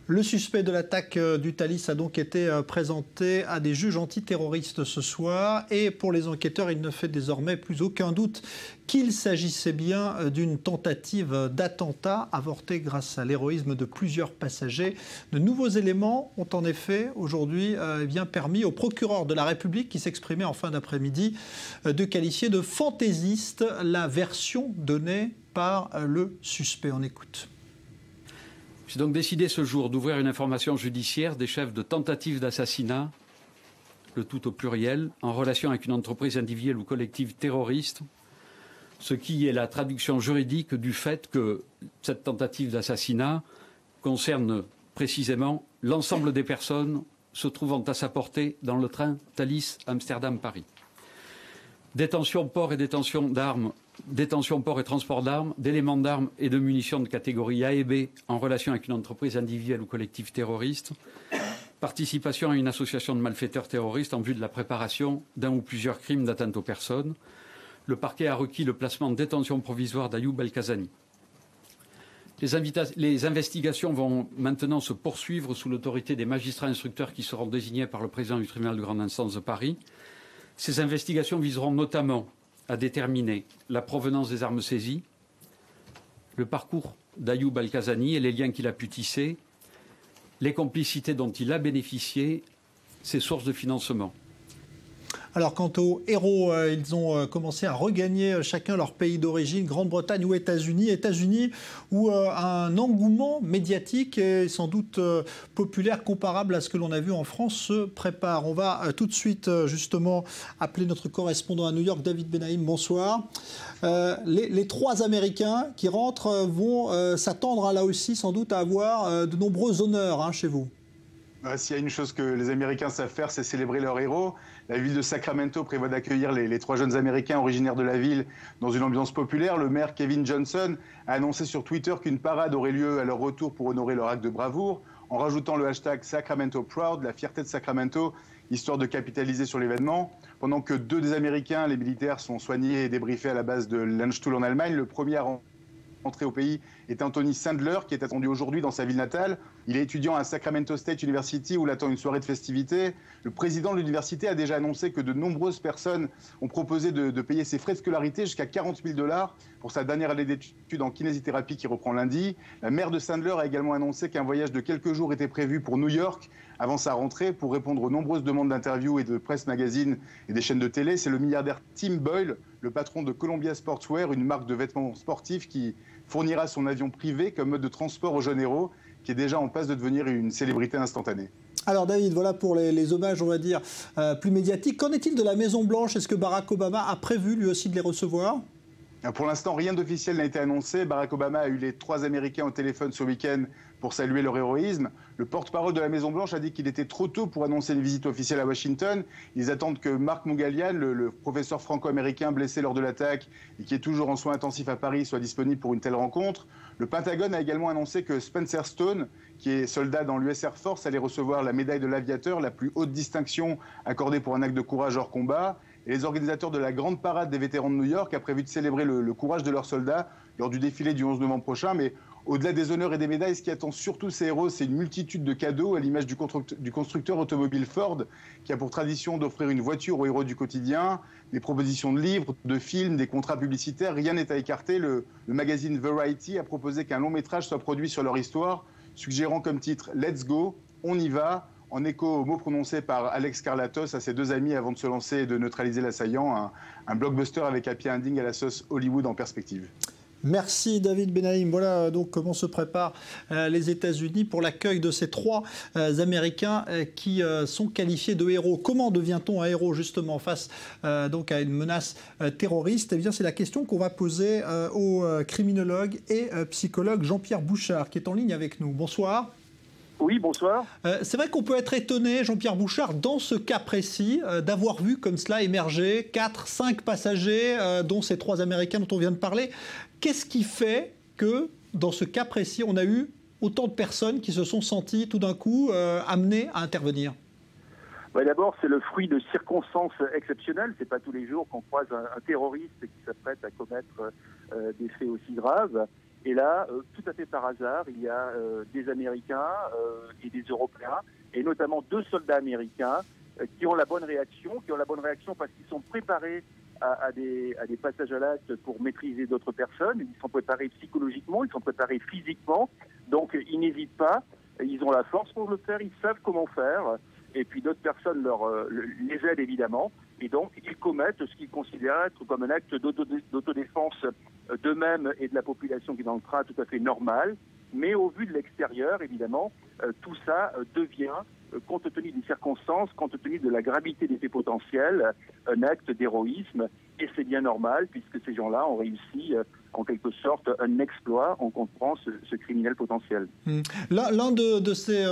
Le suspect de l'attaque du Thalys a donc été présenté à des juges antiterroristes ce soir et pour les enquêteurs, il ne fait désormais plus aucun doute qu'il s'agissait bien d'une tentative d'attentat avortée grâce à l'héroïsme de plusieurs passagers. De nouveaux éléments ont en effet aujourd'hui permis au procureur de la République qui s'exprimait en fin d'après-midi de qualifier de fantaisiste la version donnée par le suspect. On écoute. J'ai donc décidé ce jour d'ouvrir une information judiciaire des chefs de tentative d'assassinat, le tout au pluriel, en relation avec une entreprise individuelle ou collective terroriste, ce qui est la traduction juridique du fait que cette tentative d'assassinat concerne précisément l'ensemble des personnes se trouvant à sa portée dans le train Thalys Amsterdam-Paris. Détention, port et détention d'armes détention, port et transport d'armes, d'éléments d'armes et de munitions de catégorie A et B en relation avec une entreprise individuelle ou collective terroriste, participation à une association de malfaiteurs terroristes en vue de la préparation d'un ou plusieurs crimes d'atteinte aux personnes. Le parquet a requis le placement en détention provisoire d'Ayoub Al-Kazani. Les investigations vont maintenant se poursuivre sous l'autorité des magistrats instructeurs qui seront désignés par le président du tribunal de grande instance de Paris. Ces investigations viseront notamment à déterminer la provenance des armes saisies, le parcours d'Ayoub Al-Kazani et les liens qu'il a pu tisser, les complicités dont il a bénéficié, ses sources de financement. Alors quant aux héros, ils ont commencé à regagner chacun leur pays d'origine, Grande-Bretagne ou États-Unis. États-Unis où un engouement médiatique et sans doute populaire comparable à ce que l'on a vu en France se prépare. On va tout de suite justement appeler notre correspondant à New York, David Benaïm. Bonsoir. Les trois Américains qui rentrent vont s'attendre là aussi sans doute à avoir de nombreux honneurs chez vous. S'il y a une chose que les Américains savent faire, c'est célébrer leurs héros. La ville de Sacramento prévoit d'accueillir les trois jeunes Américains originaires de la ville dans une ambiance populaire. Le maire Kevin Johnson a annoncé sur Twitter qu'une parade aurait lieu à leur retour pour honorer leur acte de bravoure, en rajoutant le hashtag Sacramento Proud, la fierté de Sacramento, histoire de capitaliser sur l'événement. Pendant que deux des Américains, les militaires, sont soignés et débriefés à la base de Landstuhl en Allemagne, le premier à rentrer au pays est Anthony Sandler, qui est attendu aujourd'hui dans sa ville natale. Il est étudiant à Sacramento State University où l'attend une soirée de festivités. Le président de l'université a déjà annoncé que de nombreuses personnes ont proposé de payer ses frais de scolarité jusqu'à 40 000 $ pour sa dernière année d'études en kinésithérapie qui reprend lundi. La mère de Sandler a également annoncé qu'un voyage de quelques jours était prévu pour New York avant sa rentrée pour répondre aux nombreuses demandes d'interviews et de presse magazine et des chaînes de télé. C'est le milliardaire Tim Boyle, le patron de Columbia Sportswear, une marque de vêtements sportifs qui fournira son avion privé comme mode de transport aux jeunes héros, qui est déjà en passe de devenir une célébrité instantanée. Alors David, voilà pour les hommages, on va dire, plus médiatiques. Qu'en est-il de la Maison-Blanche? Est-ce que Barack Obama a prévu lui aussi de les recevoir? Pour l'instant, rien d'officiel n'a été annoncé. Barack Obama a eu les trois Américains au téléphone ce week-end pour saluer leur héroïsme. Le porte-parole de la Maison-Blanche a dit qu'il était trop tôt pour annoncer une visite officielle à Washington. Ils attendent que Mark Mougalian, le professeur franco-américain blessé lors de l'attaque et qui est toujours en soins intensifs à Paris, soit disponible pour une telle rencontre. Le Pentagone a également annoncé que Spencer Stone, qui est soldat dans l'US Air Force, allait recevoir la médaille de l'aviateur, la plus haute distinction accordée pour un acte de courage hors combat. Et les organisateurs de la grande parade des vétérans de New York a prévu de célébrer le courage de leurs soldats lors du défilé du 11 novembre prochain. Mais au-delà des honneurs et des médailles, ce qui attend surtout ces héros, c'est une multitude de cadeaux à l'image du constructeur automobile Ford, qui a pour tradition d'offrir une voiture aux héros du quotidien, des propositions de livres, de films, des contrats publicitaires. Rien n'est à écarter. Le magazine Variety a proposé qu'un long métrage soit produit sur leur histoire, suggérant comme titre « Let's go, on y va », en écho aux mots prononcés par Alex Karlatos à ses deux amis avant de se lancer et de neutraliser l'assaillant, un blockbuster avec happy ending à la sauce Hollywood en perspective. Merci David Benaïm. Voilà donc comment se préparent les États-Unis pour l'accueil de ces trois Américains qui sont qualifiés de héros. Comment devient-on un héros justement face donc à une menace terroriste? Eh bien, c'est la question qu'on va poser au criminologue et psychologue Jean-Pierre Bouchard qui est en ligne avec nous. Bonsoir. Oui, bonsoir. C'est vrai qu'on peut être étonné, Jean-Pierre Bouchard, dans ce cas précis, d'avoir vu comme cela émerger 4-5 passagers, dont ces trois Américains dont on vient de parler. Qu'est-ce qui fait que, dans ce cas précis, on a eu autant de personnes qui se sont senties tout d'un coup amenées à intervenir? D'abord, c'est le fruit de circonstances exceptionnelles. Ce n'est pas tous les jours qu'on croise un terroriste qui s'apprête à commettre des faits aussi graves. Et là, tout à fait par hasard, il y a des Américains et des Européens, et notamment deux soldats américains qui ont la bonne réaction, parce qu'ils sont préparés à des passages à l'acte pour maîtriser d'autres personnes. Ils sont préparés psychologiquement, ils sont préparés physiquement, donc ils n'hésitent pas, ils ont la force pour le faire, ils savent comment faire, et puis d'autres personnes les aident évidemment. Et donc, ils commettent ce qu'ils considèrent être comme un acte d'autodéfense d'eux-mêmes et de la population qui est dans le train tout à fait normal. Mais au vu de l'extérieur, évidemment, tout ça devient compte tenu des circonstances, compte tenu de la gravité des faits potentiels, un acte d'héroïsme. Et c'est bien normal, puisque ces gens-là ont réussi, en quelque sorte, un exploit en comprend ce criminel potentiel. L'un de ces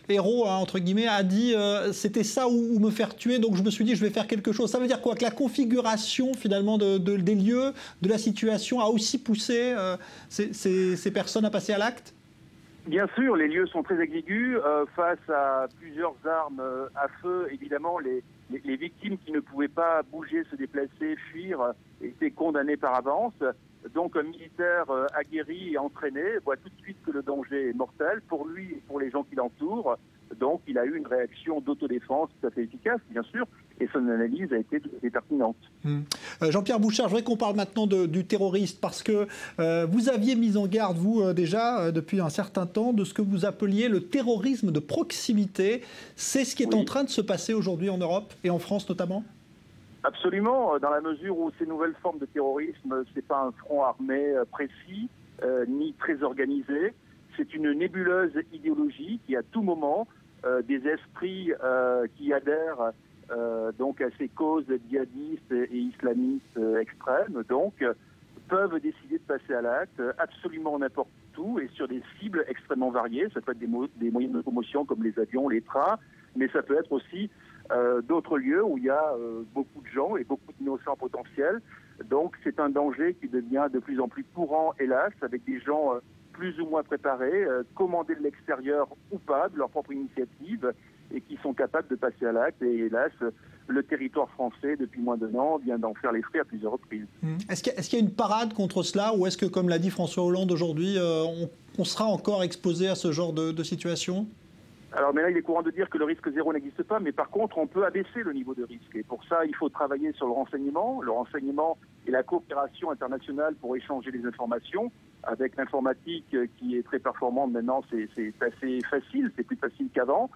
héros, hein, entre guillemets, a dit c'était ça ou me faire tuer, donc je me suis dit je vais faire quelque chose. Ça veut dire quoi? Que la configuration, finalement, des lieux, de la situation, a aussi poussé ces personnes à passer à l'acte? Bien sûr, les lieux sont très exigus. Face à plusieurs armes à feu, évidemment, les victimes qui ne pouvaient pas bouger, se déplacer, fuir, étaient condamnées par avance. Donc un militaire aguerri et entraîné voit tout de suite que le danger est mortel pour lui et pour les gens qui l'entourent. Donc il a eu une réaction d'autodéfense tout à fait efficace, bien sûr, et son analyse a été pertinente. Jean-Pierre Bouchard, je voudrais qu'on parle maintenant du terroriste, parce que vous aviez mis en garde, vous, déjà, depuis un certain temps, de ce que vous appeliez le terrorisme de proximité. C'est ce qui est en train de se passer aujourd'hui en Europe, et en France notamment? Absolument, dans la mesure où ces nouvelles formes de terrorisme, ce n'est pas un front armé précis, ni très organisé. C'est une nébuleuse idéologie qui, à tout moment, des esprits qui adhèrent donc à ces causes djihadistes et islamistes extrêmes, donc, peuvent décider de passer à l'acte absolument n'importe où et sur des cibles extrêmement variées. Ça peut être des moyens de locomotion comme les avions, les trains, mais ça peut être aussi d'autres lieux où il y a beaucoup de gens et beaucoup d'innocents potentiels. Donc c'est un danger qui devient de plus en plus courant, hélas, avec des gens plus ou moins préparés, commandés de l'extérieur ou pas, de leur propre initiative, et qui sont capables de passer à l'acte. Et hélas, le territoire français, depuis moins d'un an, vient d'en faire les frais à plusieurs reprises. Est-ce qu'il y a une parade contre cela, ou est-ce que, comme l'a dit François Hollande aujourd'hui, on sera encore exposé à ce genre de situation? Alors, mais là, il est courant de dire que le risque zéro n'existe pas, mais par contre, on peut abaisser le niveau de risque. Et pour ça, il faut travailler sur le renseignement et la coopération internationale pour échanger les informations. Avec l'informatique qui est très performante maintenant, c'est assez facile, c'est plus facile qu'avant.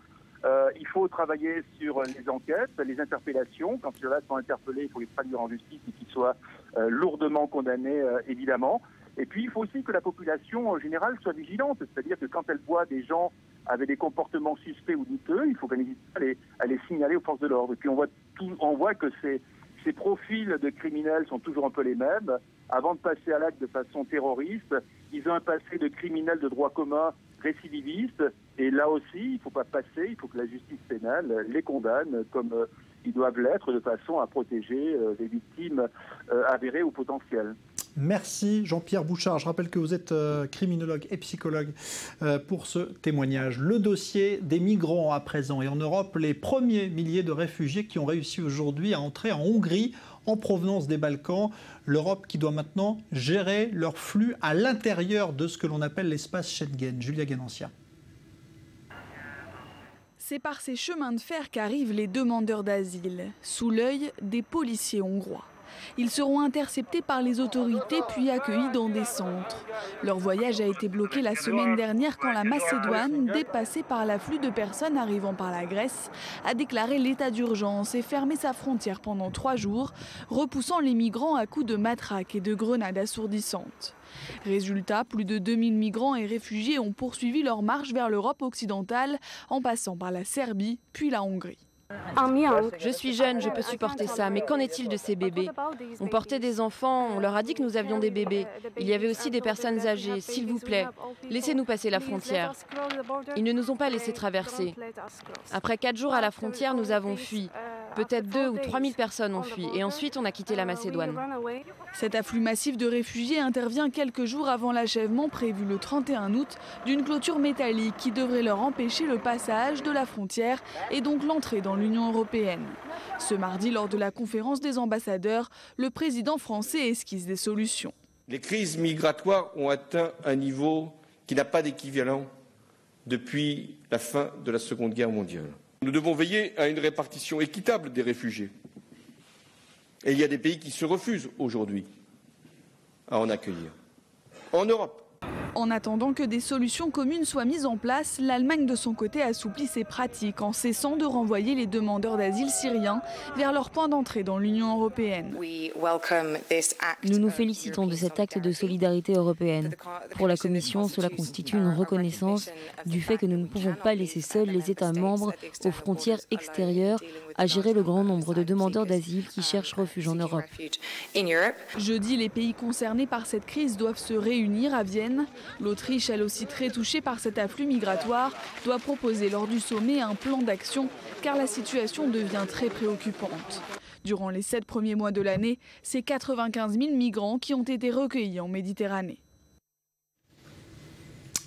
Il faut travailler sur les enquêtes, les interpellations. Quand ceux-là sont interpellés, il faut les traduire en justice et qu'ils soient lourdement condamnés, évidemment. Et puis, il faut aussi que la population en général soit vigilante, c'est-à-dire que quand elle voit des gens avec des comportements suspects ou douteux, il faut qu'elle n'hésite pas à les signaler aux forces de l'ordre. Et puis, on voit que ces profils de criminels sont toujours un peu les mêmes. Avant de passer à l'acte de façon terroriste, ils ont un passé de criminels de droit commun récidivistes. Et là aussi, il ne faut pas passer, il faut que la justice pénale les condamne comme ils doivent l'être, de façon à protéger les victimes avérées ou potentielles. Merci Jean-Pierre Bouchard. Je rappelle que vous êtes criminologue et psychologue pour ce témoignage. Le dossier des migrants à présent. Et en Europe, les premiers milliers de réfugiés qui ont réussi aujourd'hui à entrer en Hongrie en provenance des Balkans. L'Europe qui doit maintenant gérer leur flux à l'intérieur de ce que l'on appelle l'espace Schengen. Julia Guénancia. C'est par ces chemins de fer qu'arrivent les demandeurs d'asile, sous l'œil des policiers hongrois. Ils seront interceptés par les autorités puis accueillis dans des centres. Leur voyage a été bloqué la semaine dernière quand la Macédoine, dépassée par l'afflux de personnes arrivant par la Grèce, a déclaré l'état d'urgence et fermé sa frontière pendant 3 jours, repoussant les migrants à coups de matraques et de grenades assourdissantes. Résultat, plus de 2000 migrants et réfugiés ont poursuivi leur marche vers l'Europe occidentale en passant par la Serbie puis la Hongrie. Je suis jeune, je peux supporter ça, mais qu'en est-il de ces bébés? On portait des enfants, on leur a dit que nous avions des bébés. Il y avait aussi des personnes âgées. S'il vous plaît, laissez-nous passer la frontière. Ils ne nous ont pas laissé traverser. Après 4 jours à la frontière, nous avons fui. Peut-être 2 ou 3 000 personnes ont fui et ensuite on a quitté la Macédoine. Cet afflux massif de réfugiés intervient quelques jours avant l'achèvement prévu le 31 août d'une clôture métallique qui devrait leur empêcher le passage de la frontière et donc l'entrée dans l'Union européenne. Ce mardi, lors de la conférence des ambassadeurs, le président français esquisse des solutions. Les crises migratoires ont atteint un niveau qui n'a pas d'équivalent depuis la fin de la Seconde Guerre mondiale. Nous devons veiller à une répartition équitable des réfugiés. Et il y a des pays qui se refusent aujourd'hui à en accueillir. En Europe. En attendant que des solutions communes soient mises en place, l'Allemagne de son côté assouplit ses pratiques en cessant de renvoyer les demandeurs d'asile syriens vers leur point d'entrée dans l'Union européenne. Nous nous félicitons de cet acte de solidarité européenne. Pour la Commission, cela constitue une reconnaissance du fait que nous ne pouvons pas laisser seuls les États membres aux frontières extérieures à gérer le grand nombre de demandeurs d'asile qui cherchent refuge en Europe. Jeudi, les pays concernés par cette crise doivent se réunir à Vienne. L'Autriche, elle aussi très touchée par cet afflux migratoire, doit proposer lors du sommet un plan d'action car la situation devient très préoccupante. Durant les 7 premiers mois de l'année, c'est 95 000 migrants qui ont été recueillis en Méditerranée.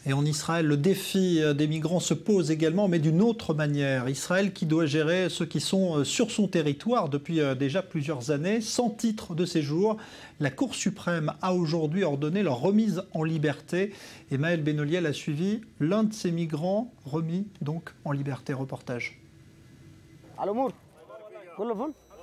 Et en Israël, le défi des migrants se pose également, mais d'une autre manière. Israël qui doit gérer ceux qui sont sur son territoire depuis déjà plusieurs années, sans titre de séjour. La Cour suprême a aujourd'hui ordonné leur remise en liberté. Et Maël Benoliel a suivi l'un de ces migrants remis donc en liberté. Reportage.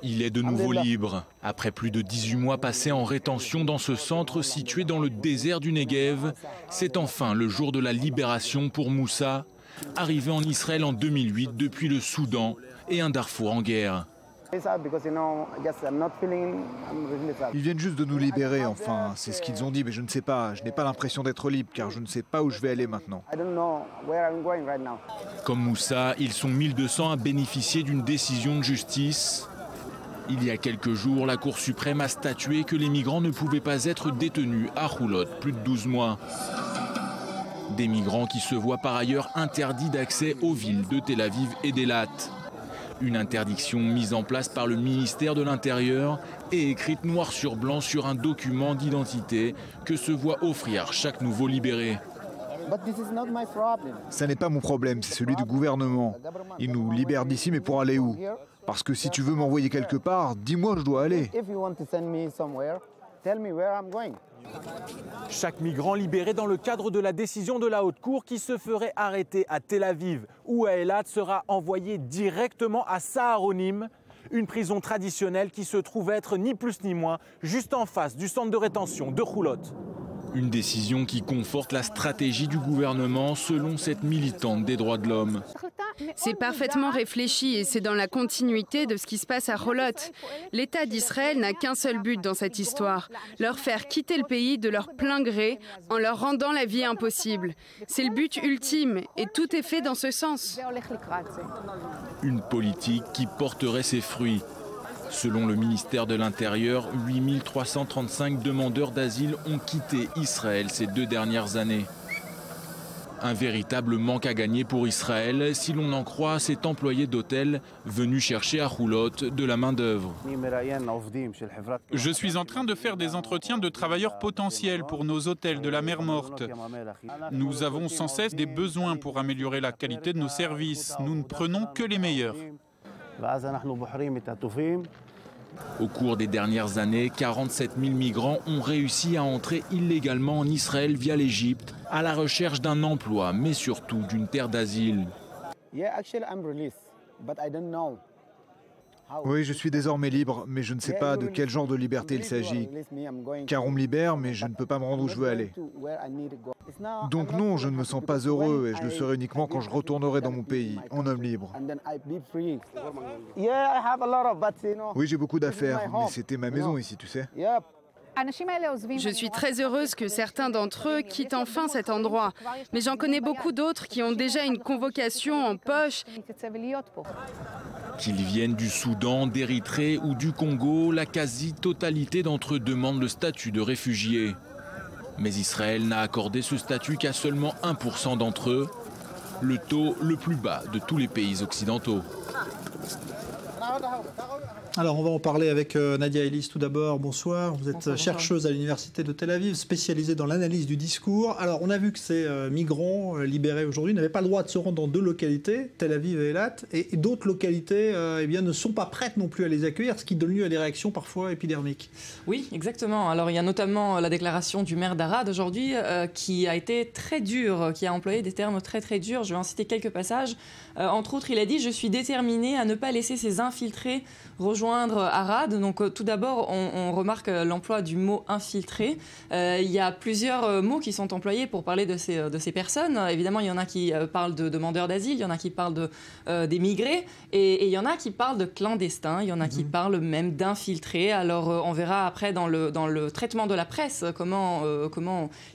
Il est de nouveau libre. Après plus de 18 mois passés en rétention dans ce centre situé dans le désert du Negev, c'est enfin le jour de la libération pour Moussa, arrivé en Israël en 2008 depuis le Soudan et un Darfour en guerre. Ils viennent juste de nous libérer, enfin, c'est ce qu'ils ont dit, mais je ne sais pas. Je n'ai pas l'impression d'être libre car je ne sais pas où je vais aller maintenant. Comme Moussa, ils sont 1200 à bénéficier d'une décision de justice. Il y a quelques jours, la Cour suprême a statué que les migrants ne pouvaient pas être détenus à Choulot plus de 12 mois. Des migrants qui se voient par ailleurs interdits d'accès aux villes de Tel Aviv et d'Elat. Une interdiction mise en place par le ministère de l'Intérieur et écrite noir sur blanc sur un document d'identité que se voit offrir chaque nouveau libéré. Ça n'est pas mon problème, c'est celui du gouvernement. Ils nous libèrent d'ici, mais pour aller où ? Parce que si tu veux m'envoyer quelque part, dis-moi où je dois aller. Chaque migrant libéré dans le cadre de la décision de la Haute Cour qui se ferait arrêter à Tel Aviv ou à Eilat sera envoyé directement à Saharonim, une prison traditionnelle qui se trouve être ni plus ni moins juste en face du centre de rétention de Choulot. Une décision qui conforte la stratégie du gouvernement selon cette militante des droits de l'homme. C'est parfaitement réfléchi et c'est dans la continuité de ce qui se passe à Choulot. L'État d'Israël n'a qu'un seul but dans cette histoire, leur faire quitter le pays de leur plein gré en leur rendant la vie impossible. C'est le but ultime et tout est fait dans ce sens. Une politique qui porterait ses fruits. Selon le ministère de l'Intérieur, 8335 demandeurs d'asile ont quitté Israël ces 2 dernières années. Un véritable manque à gagner pour Israël si l'on en croit cet employé d'hôtel venu chercher à Choulot de la main-d'œuvre. Je suis en train de faire des entretiens de travailleurs potentiels pour nos hôtels de la mer Morte. Nous avons sans cesse des besoins pour améliorer la qualité de nos services. Nous ne prenons que les meilleurs. Au cours des dernières années, 47 000 migrants ont réussi à entrer illégalement en Israël via l'Égypte, à la recherche d'un emploi, mais surtout d'une terre d'asile. Oui, je suis désormais libre, mais je ne sais pas de quel genre de liberté il s'agit. Car on me libère, mais je ne peux pas me rendre où je veux aller. Donc non, je ne me sens pas heureux et je le serai uniquement quand je retournerai dans mon pays, en homme libre. Oui, j'ai beaucoup d'affaires, mais c'était ma maison ici, tu sais. Je suis très heureuse que certains d'entre eux quittent enfin cet endroit. Mais j'en connais beaucoup d'autres qui ont déjà une convocation en poche. Qu'ils viennent du Soudan, d'Érythrée ou du Congo, la quasi-totalité d'entre eux demandent le statut de réfugié. Mais Israël n'a accordé ce statut qu'à seulement 1% d'entre eux, le taux le plus bas de tous les pays occidentaux. Alors on va en parler avec Nadia Ellis tout d'abord. Bonsoir, vous êtes chercheuse à l'université de Tel Aviv, spécialisée dans l'analyse du discours. Alors on a vu que ces migrants libérés aujourd'hui n'avaient pas le droit de se rendre dans 2 localités, Tel Aviv et Eilat, et d'autres localités eh bien, ne sont pas prêtes non plus à les accueillir, ce qui donne lieu à des réactions parfois épidermiques. Oui, exactement. Alors il y a notamment la déclaration du maire d'Arad aujourd'hui qui a été très dure, qui a employé des termes très très durs. Je vais en citer quelques passages. Entre autres, il a dit « Je suis déterminé à ne pas laisser ces infirmiers infiltrés rejoindre Arad. Donc tout d'abord, on remarque l'emploi du mot infiltré. Il y a plusieurs mots qui sont employés pour parler de ces personnes. Évidemment, il y en a qui parlent de demandeurs d'asile, il y en a qui parlent d'émigrés, et il y en a qui parlent de clandestins, il y en a qui parlent même d'infiltrés. Alors on verra après dans le traitement de la presse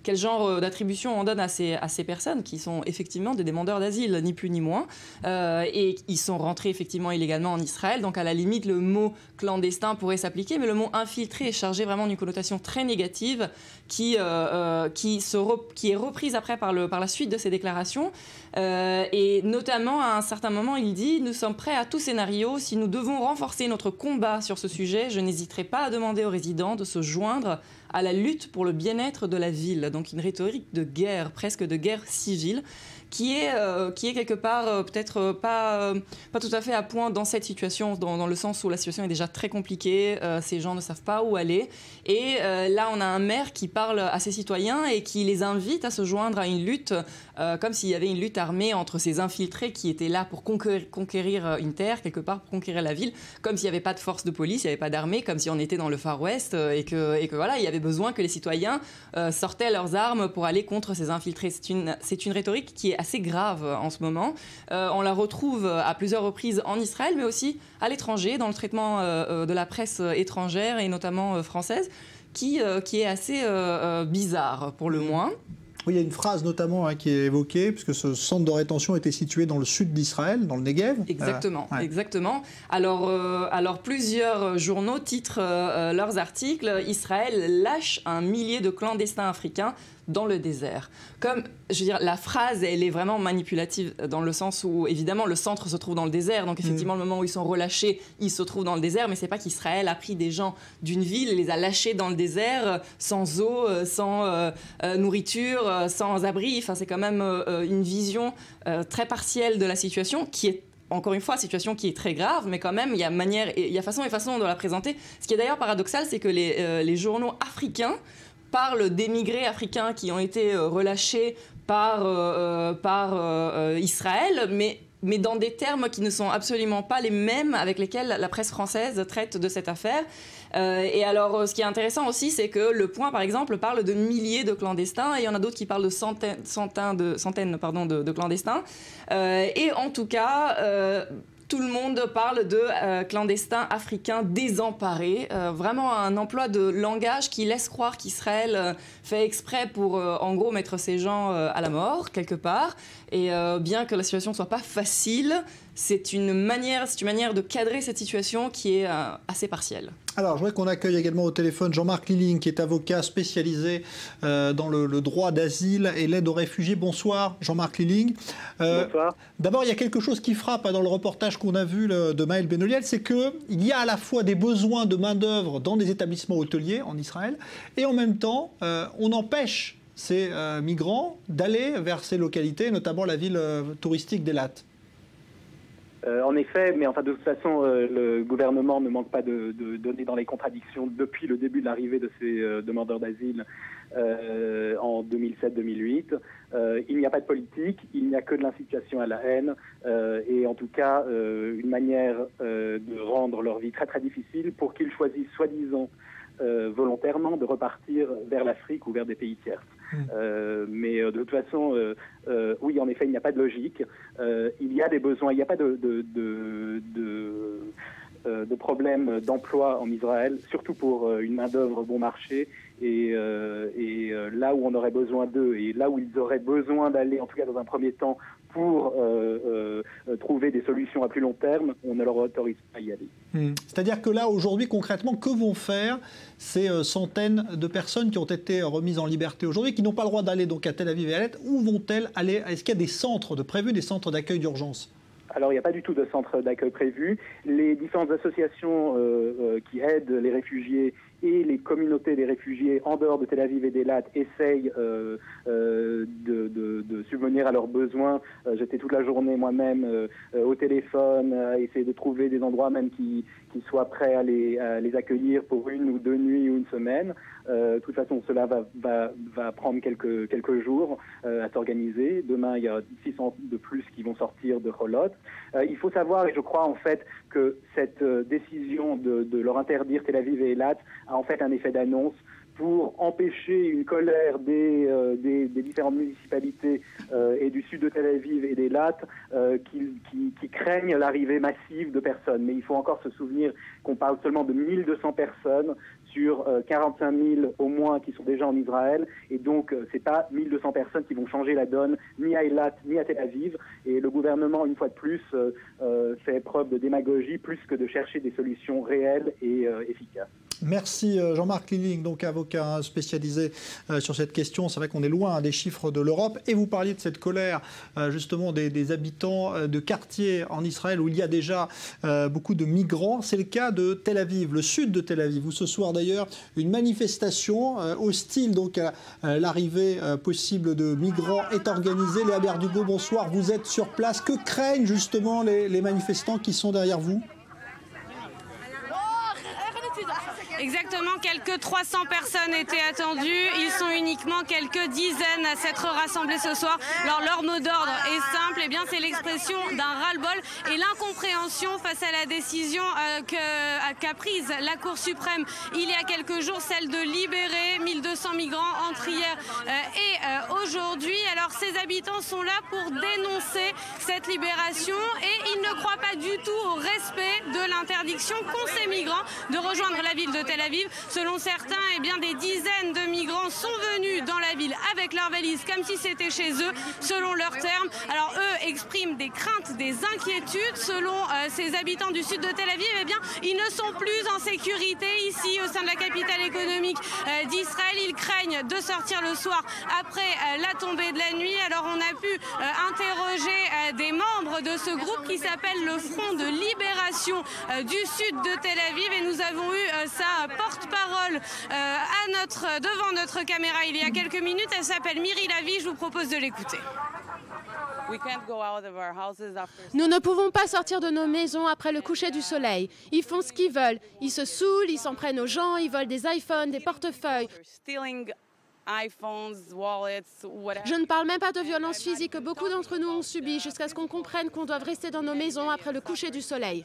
quel genre d'attribution on donne à ces personnes qui sont effectivement des demandeurs d'asile, ni plus ni moins, et ils sont rentrés effectivement illégalement en Israël. Donc à la limite, le mot clandestin pourrait s'appliquer, mais le mot infiltré est chargé vraiment d'une connotation très négative qui est reprise après par la suite de ces déclarations. Et notamment, à un certain moment, il dit « Nous sommes prêts à tout scénario. Si nous devons renforcer notre combat sur ce sujet, je n'hésiterai pas à demander aux résidents de se joindre à la lutte pour le bien-être de la ville. » Donc une rhétorique de guerre, presque de guerre civile, qui est quelque part peut-être pas tout à fait à point dans cette situation, dans le sens où la situation est déjà très compliquée, ces gens ne savent pas où aller. Et là, on a un maire qui parle à ses citoyens et qui les invite à se joindre à une lutte, comme s'il y avait une lutte armée entre ces infiltrés qui étaient là pour conquérir une terre, quelque part pour conquérir la ville, comme s'il n'y avait pas de force de police, il n'y avait pas d'armée, comme si on était dans le Far West et que voilà, il y avait besoin que les citoyens sortaient leurs armes pour aller contre ces infiltrés. C'est une rhétorique qui est assez grave en ce moment. On la retrouve à plusieurs reprises en Israël, mais aussi à l'étranger, dans le traitement de la presse étrangère et notamment française, qui est assez bizarre pour le moins. Oui, il y a une phrase notamment qui est évoquée, puisque ce centre de rétention était situé dans le sud d'Israël, dans le Negev. Exactement, exactement. Alors plusieurs journaux titrent leurs articles « Israël lâche 1 millier de clandestins africains dans le désert ». Comme, je veux dire, la phrase, elle est vraiment manipulative dans le sens où, évidemment, le centre se trouve dans le désert. Donc, effectivement, le moment où ils sont relâchés, ils se trouvent dans le désert. Mais c'est pas qu'Israël a pris des gens d'une ville et les a lâchés dans le désert, sans eau, sans nourriture, sans abri. Enfin, c'est quand même une vision très partielle de la situation qui est, encore une fois, situation qui est très grave, mais quand même, il y a façon et façon de la présenter. Ce qui est d'ailleurs paradoxal, c'est que les journaux africains parlent d'émigrés africains qui ont été relâchés par Israël, mais dans des termes qui ne sont absolument pas les mêmes avec lesquels la presse française traite de cette affaire. Et alors, ce qui est intéressant aussi, c'est que Le Point, par exemple, parle de milliers de clandestins, et il y en a d'autres qui parlent de centaines de clandestins. Et en tout cas, tout le monde parle de clandestins africains désemparés. Vraiment un emploi de langage qui laisse croire qu'Israël fait exprès pour, en gros, mettre ces gens à la mort, quelque part. Et bien que la situation ne soit pas facile, c'est une manière de cadrer cette situation qui est assez partielle. Alors, je voudrais qu'on accueille également au téléphone Jean-Marc Lilling, qui est avocat spécialisé dans le droit d'asile et l'aide aux réfugiés. Bonsoir, Jean-Marc Lilling. Bonsoir. D'abord, il y a quelque chose qui frappe dans le reportage qu'on a vu de Maël Benoliel, c'est qu'il y a à la fois des besoins de main-d'œuvre dans des établissements hôteliers en Israël, et en même temps, on empêche ces migrants d'aller vers ces localités, notamment la ville touristique d'Eilat. En effet, mais enfin de toute façon, le gouvernement ne manque pas de donner dans les contradictions depuis le début de l'arrivée de ces demandeurs d'asile en 2007-2008. Il n'y a pas de politique, il n'y a que de l'incitation à la haine et en tout cas une manière de rendre leur vie très très difficile pour qu'ils choisissent soi-disant volontairement de repartir vers l'Afrique ou vers des pays tiers. Mais de toute façon, oui, en effet, il n'y a pas de logique. Il y a des besoins, il n'y a pas de problème d'emploi en Israël, surtout pour une main-d'œuvre bon marché. Et là où on aurait besoin d'eux, et là où ils auraient besoin d'aller, en tout cas dans un premier temps, pour trouver des solutions à plus long terme, on ne leur autorise pas à y aller. C'est-à-dire que là, aujourd'hui, concrètement, que vont faire ces centaines de personnes qui ont été remises en liberté aujourd'hui, qui n'ont pas le droit d'aller donc à Tel Aviv et à Eilat? Où vont-elles aller? Est-ce qu'il y a des centres prévus, des centres d'accueil d'urgence? Alors, il n'y a pas du tout de centre d'accueil prévu. Les différentes associations qui aident les réfugiés et les communautés des réfugiés en dehors de Tel Aviv et d'Eilat essayent de subvenir à leurs besoins. J'étais toute la journée moi-même au téléphone à essayer de trouver des endroits même qui soient prêts à les accueillir pour 1 ou 2 nuits ou une semaine. De toute façon, cela va prendre quelques jours à s'organiser. Demain, il y a 600 de plus qui vont sortir de Cholot. Il faut savoir, et je crois en fait que cette décision de leur interdire Tel Aviv et Eilat a en fait un effet d'annonce pour empêcher une colère des différentes municipalités et du sud de Tel Aviv et d'Eilat qui craignent l'arrivée massive de personnes. Mais il faut encore se souvenir qu'on parle seulement de 1200 personnes sur 45 000 au moins qui sont déjà en Israël. Et donc, c'est pas 1200 personnes qui vont changer la donne, ni à Eilat, ni à Tel Aviv. Et le gouvernement, une fois de plus, fait preuve de démagogie plus que de chercher des solutions réelles et efficaces. Merci Jean-Marc Lilling, donc avocat spécialisé sur cette question. C'est vrai qu'on est loin des chiffres de l'Europe. Et vous parliez de cette colère justement des habitants de quartiers en Israël où il y a déjà beaucoup de migrants. C'est le cas de Tel Aviv, le sud de Tel Aviv, où ce soir d'ailleurs une manifestation hostile donc à l'arrivée possible de migrants est organisée. Léa Berdugo, bonsoir. Vous êtes sur place. Que craignent justement les manifestants qui sont derrière vous ? Exactement, quelques 300 personnes étaient attendues. Ils sont uniquement quelques dizaines à s'être rassemblés ce soir. Alors leur mot d'ordre est simple, eh bien c'est l'expression d'un ras-le-bol et l'incompréhension face à la décision qu'a prise la Cour suprême il y a quelques jours, celle de libérer 1200 migrants entre hier et aujourd'hui. Alors ces habitants sont là pour dénoncer cette libération et ils ne croient pas du tout au respect de l'interdiction qu'ont ces migrants de rejoindre la ville de Tel Aviv. Selon certains, eh bien, des dizaines de migrants sont venus dans la ville avec leurs valises comme si c'était chez eux, selon leurs termes. Alors eux expriment des craintes, des inquiétudes. Selon ces habitants du sud de Tel Aviv, eh bien, ils ne sont plus en sécurité ici au sein de la capitale économique d'Israël. Ils craignent de sortir le soir après la tombée de la nuit. Alors on a pu interroger des membres de ce groupe qui s'appelle le Front de Libération du sud de Tel Aviv et nous avons eu sa porte-parole devant notre caméra il y a quelques minutes. Elle s'appelle Miri Lavi, je vous propose de l'écouter. Nous ne pouvons pas sortir de nos maisons après le coucher du soleil. Ils font ce qu'ils veulent. Ils se saoulent, ils s'en prennent aux gens, ils volent des iPhones, des portefeuilles. Je ne parle même pas de violence physique que beaucoup d'entre nous ont subi jusqu'à ce qu'on comprenne qu'on doit rester dans nos maisons après le coucher du soleil.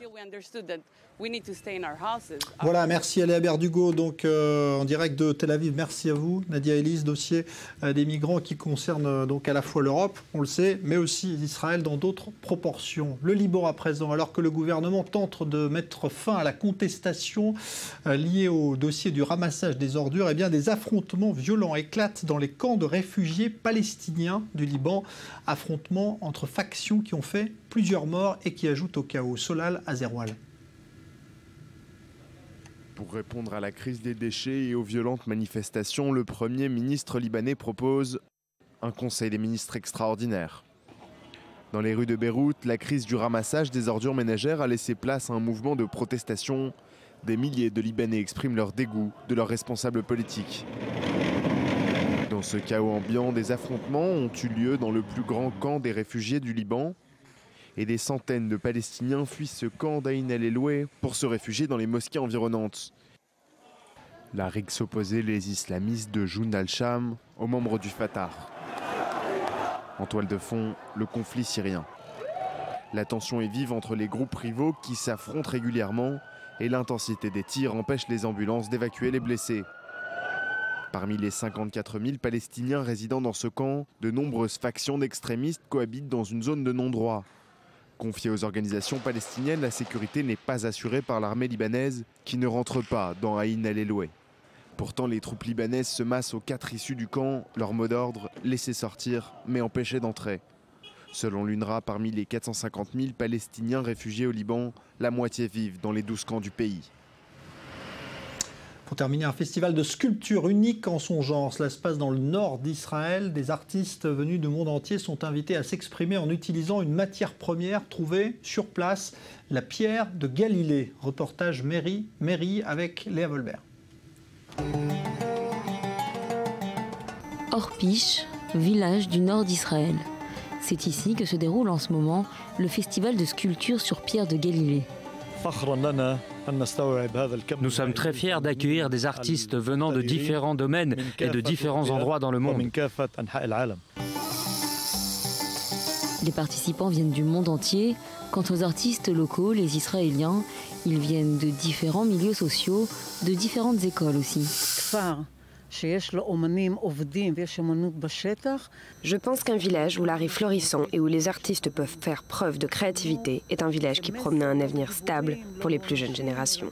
Voilà, merci à Léa Berdugo, donc en direct de Tel Aviv. Merci à vous, Nadia Ellis, dossier des migrants qui concerne donc à la fois l'Europe, on le sait, mais aussi Israël dans d'autres proportions. Le Liban à présent, alors que le gouvernement tente de mettre fin à la contestation liée au dossier du ramassage des ordures, eh bien des affrontements violents éclatent dans les camps de réfugiés palestiniens du Liban. Affrontements entre factions qui ont fait plusieurs morts et qui ajoutent au chaos. Solal Azerwal. Pour répondre à la crise des déchets et aux violentes manifestations, le Premier ministre libanais propose un conseil des ministres extraordinaire. Dans les rues de Beyrouth, la crise du ramassage des ordures ménagères a laissé place à un mouvement de protestation. Des milliers de Libanais expriment leur dégoût de leurs responsables politiques. Dans ce chaos ambiant, des affrontements ont eu lieu dans le plus grand camp des réfugiés du Liban. Et des centaines de Palestiniens fuient ce camp d'Aïn el-Eloué pour se réfugier dans les mosquées environnantes. La rixe opposait les islamistes de Joun al-Sham aux membres du Fatah. En toile de fond, le conflit syrien. La tension est vive entre les groupes rivaux qui s'affrontent régulièrement et l'intensité des tirs empêche les ambulances d'évacuer les blessés. Parmi les 54 000 Palestiniens résidant dans ce camp, de nombreuses factions d'extrémistes cohabitent dans une zone de non-droit. Confiée aux organisations palestiniennes, la sécurité n'est pas assurée par l'armée libanaise qui ne rentre pas dans Aïn el-Eloué. Pourtant, les troupes libanaises se massent aux 4 issues du camp. Leur mot d'ordre, laisser sortir, mais empêcher d'entrer. Selon l'UNRWA, parmi les 450 000 Palestiniens réfugiés au Liban, la moitié vivent dans les 12 camps du pays. Pour terminer, un festival de sculpture unique en son genre. Cela se passe dans le nord d'Israël. Des artistes venus du monde entier sont invités à s'exprimer en utilisant une matière première trouvée sur place, la pierre de Galilée. Reportage Mairie avec Léa Volbert. Orpish, village du nord d'Israël. C'est ici que se déroule en ce moment le festival de sculpture sur pierre de Galilée. Nous sommes très fiers d'accueillir des artistes venant de différents domaines et de différents endroits dans le monde. Les participants viennent du monde entier. Quant aux artistes locaux, les Israéliens, ils viennent de différents milieux sociaux, de différentes écoles aussi. Je pense qu'un village où l'art est florissant et où les artistes peuvent faire preuve de créativité est un village qui promet un avenir stable pour les plus jeunes générations.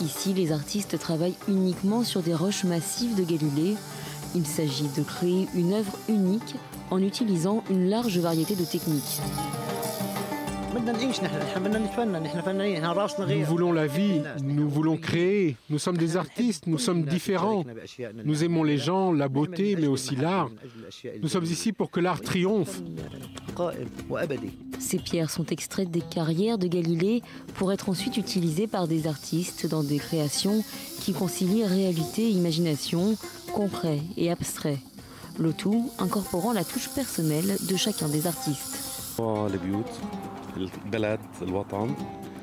Ici, les artistes travaillent uniquement sur des roches massives de Galilée. Il s'agit de créer une œuvre unique en utilisant une large variété de techniques. Nous voulons la vie, nous voulons créer, nous sommes des artistes, nous sommes différents. Nous aimons les gens, la beauté, mais aussi l'art. Nous sommes ici pour que l'art triomphe. Ces pierres sont extraites des carrières de Galilée pour être ensuite utilisées par des artistes dans des créations qui concilient réalité et imagination, concret et abstrait. Le tout incorporant la touche personnelle de chacun des artistes.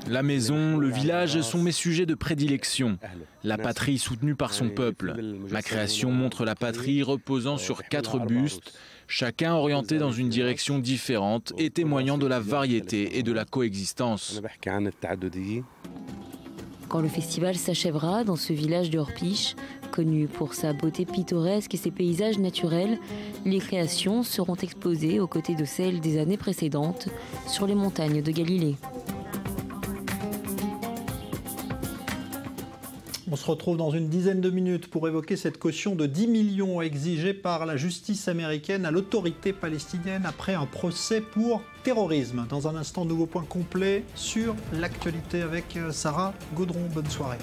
La maison, le village sont mes sujets de prédilection. La patrie soutenue par son peuple. Ma création montre la patrie reposant sur 4 bustes, chacun orienté dans une direction différente et témoignant de la variété et de la coexistence. Quand le festival s'achèvera dans ce village de Orpish, connu pour sa beauté pittoresque et ses paysages naturels, les créations seront exposées aux côtés de celles des années précédentes sur les montagnes de Galilée. On se retrouve dans une dizaine de minutes pour évoquer cette caution de 10 millions exigée par la justice américaine à l'autorité palestinienne après un procès pour terrorisme. Dans un instant, nouveau point complet sur l'actualité avec Sarah Gaudron. Bonne soirée.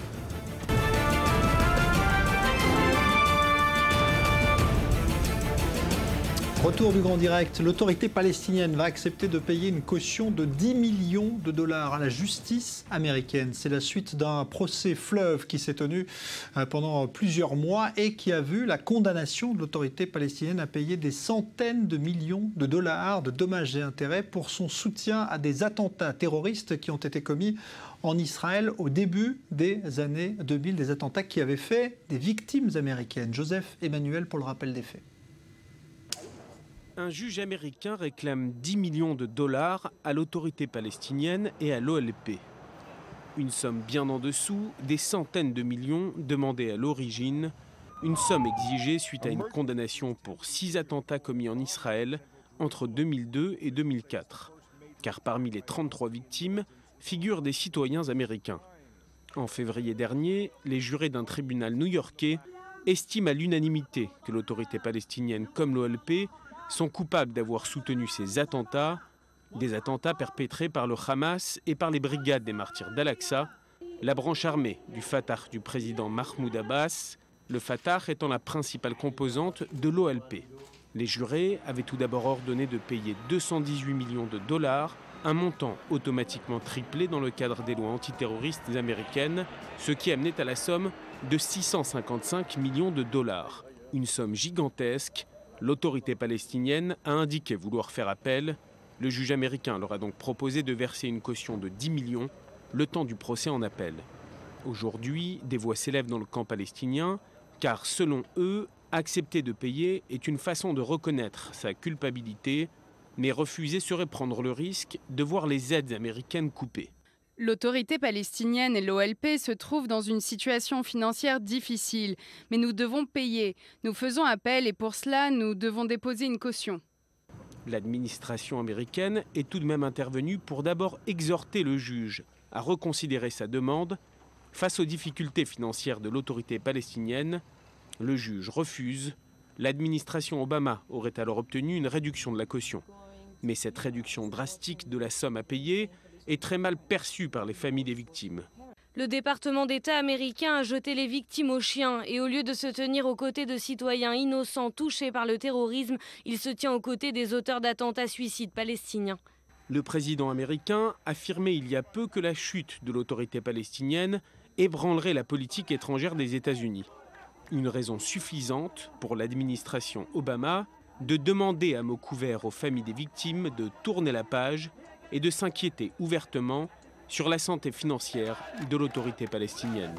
Retour du Grand Direct, l'autorité palestinienne va accepter de payer une caution de 10 millions de dollars à la justice américaine. C'est la suite d'un procès fleuve qui s'est tenu pendant plusieurs mois et qui a vu la condamnation de l'autorité palestinienne à payer des centaines de millions de dollars de dommages et intérêts pour son soutien à des attentats terroristes qui ont été commis en Israël au début des années 2000, des attentats qui avaient fait des victimes américaines. Joseph Emmanuel pour le rappel des faits. Un juge américain réclame 10 millions de dollars à l'autorité palestinienne et à l'OLP. Une somme bien en dessous des centaines de millions demandés à l'origine, une somme exigée suite à une condamnation pour 6 attentats commis en Israël entre 2002 et 2004. Car parmi les 33 victimes figurent des citoyens américains. En février dernier, les jurés d'un tribunal new-yorkais estiment à l'unanimité que l'autorité palestinienne comme l'OLP sont coupables d'avoir soutenu ces attentats, des attentats perpétrés par le Hamas et par les brigades des martyrs d'Al-Aqsa, la branche armée du Fatah du président Mahmoud Abbas, le Fatah étant la principale composante de l'OLP. Les jurés avaient tout d'abord ordonné de payer 218 millions de dollars, un montant automatiquement triplé dans le cadre des lois antiterroristes américaines, ce qui amenait à la somme de 655 millions de dollars. Une somme gigantesque. L'autorité palestinienne a indiqué vouloir faire appel. Le juge américain leur a donc proposé de verser une caution de 10 millions, le temps du procès en appel. Aujourd'hui, des voix s'élèvent dans le camp palestinien, car selon eux, accepter de payer est une façon de reconnaître sa culpabilité, mais refuser serait prendre le risque de voir les aides américaines coupées. L'autorité palestinienne et l'OLP se trouvent dans une situation financière difficile, mais nous devons payer. Nous faisons appel et pour cela, nous devons déposer une caution. L'administration américaine est tout de même intervenue pour d'abord exhorter le juge à reconsidérer sa demande. Face aux difficultés financières de l'autorité palestinienne, le juge refuse. L'administration Obama aurait alors obtenu une réduction de la caution. Mais cette réduction drastique de la somme à payer est très mal perçue par les familles des victimes. Le département d'État américain a jeté les victimes aux chiens et au lieu de se tenir aux côtés de citoyens innocents touchés par le terrorisme, il se tient aux côtés des auteurs d'attentats suicides palestiniens. Le président américain affirmait il y a peu que la chute de l'autorité palestinienne ébranlerait la politique étrangère des États-Unis. Une raison suffisante pour l'administration Obama de demander à mots couverts aux familles des victimes de tourner la page et de s'inquiéter ouvertement sur la santé financière de l'autorité palestinienne.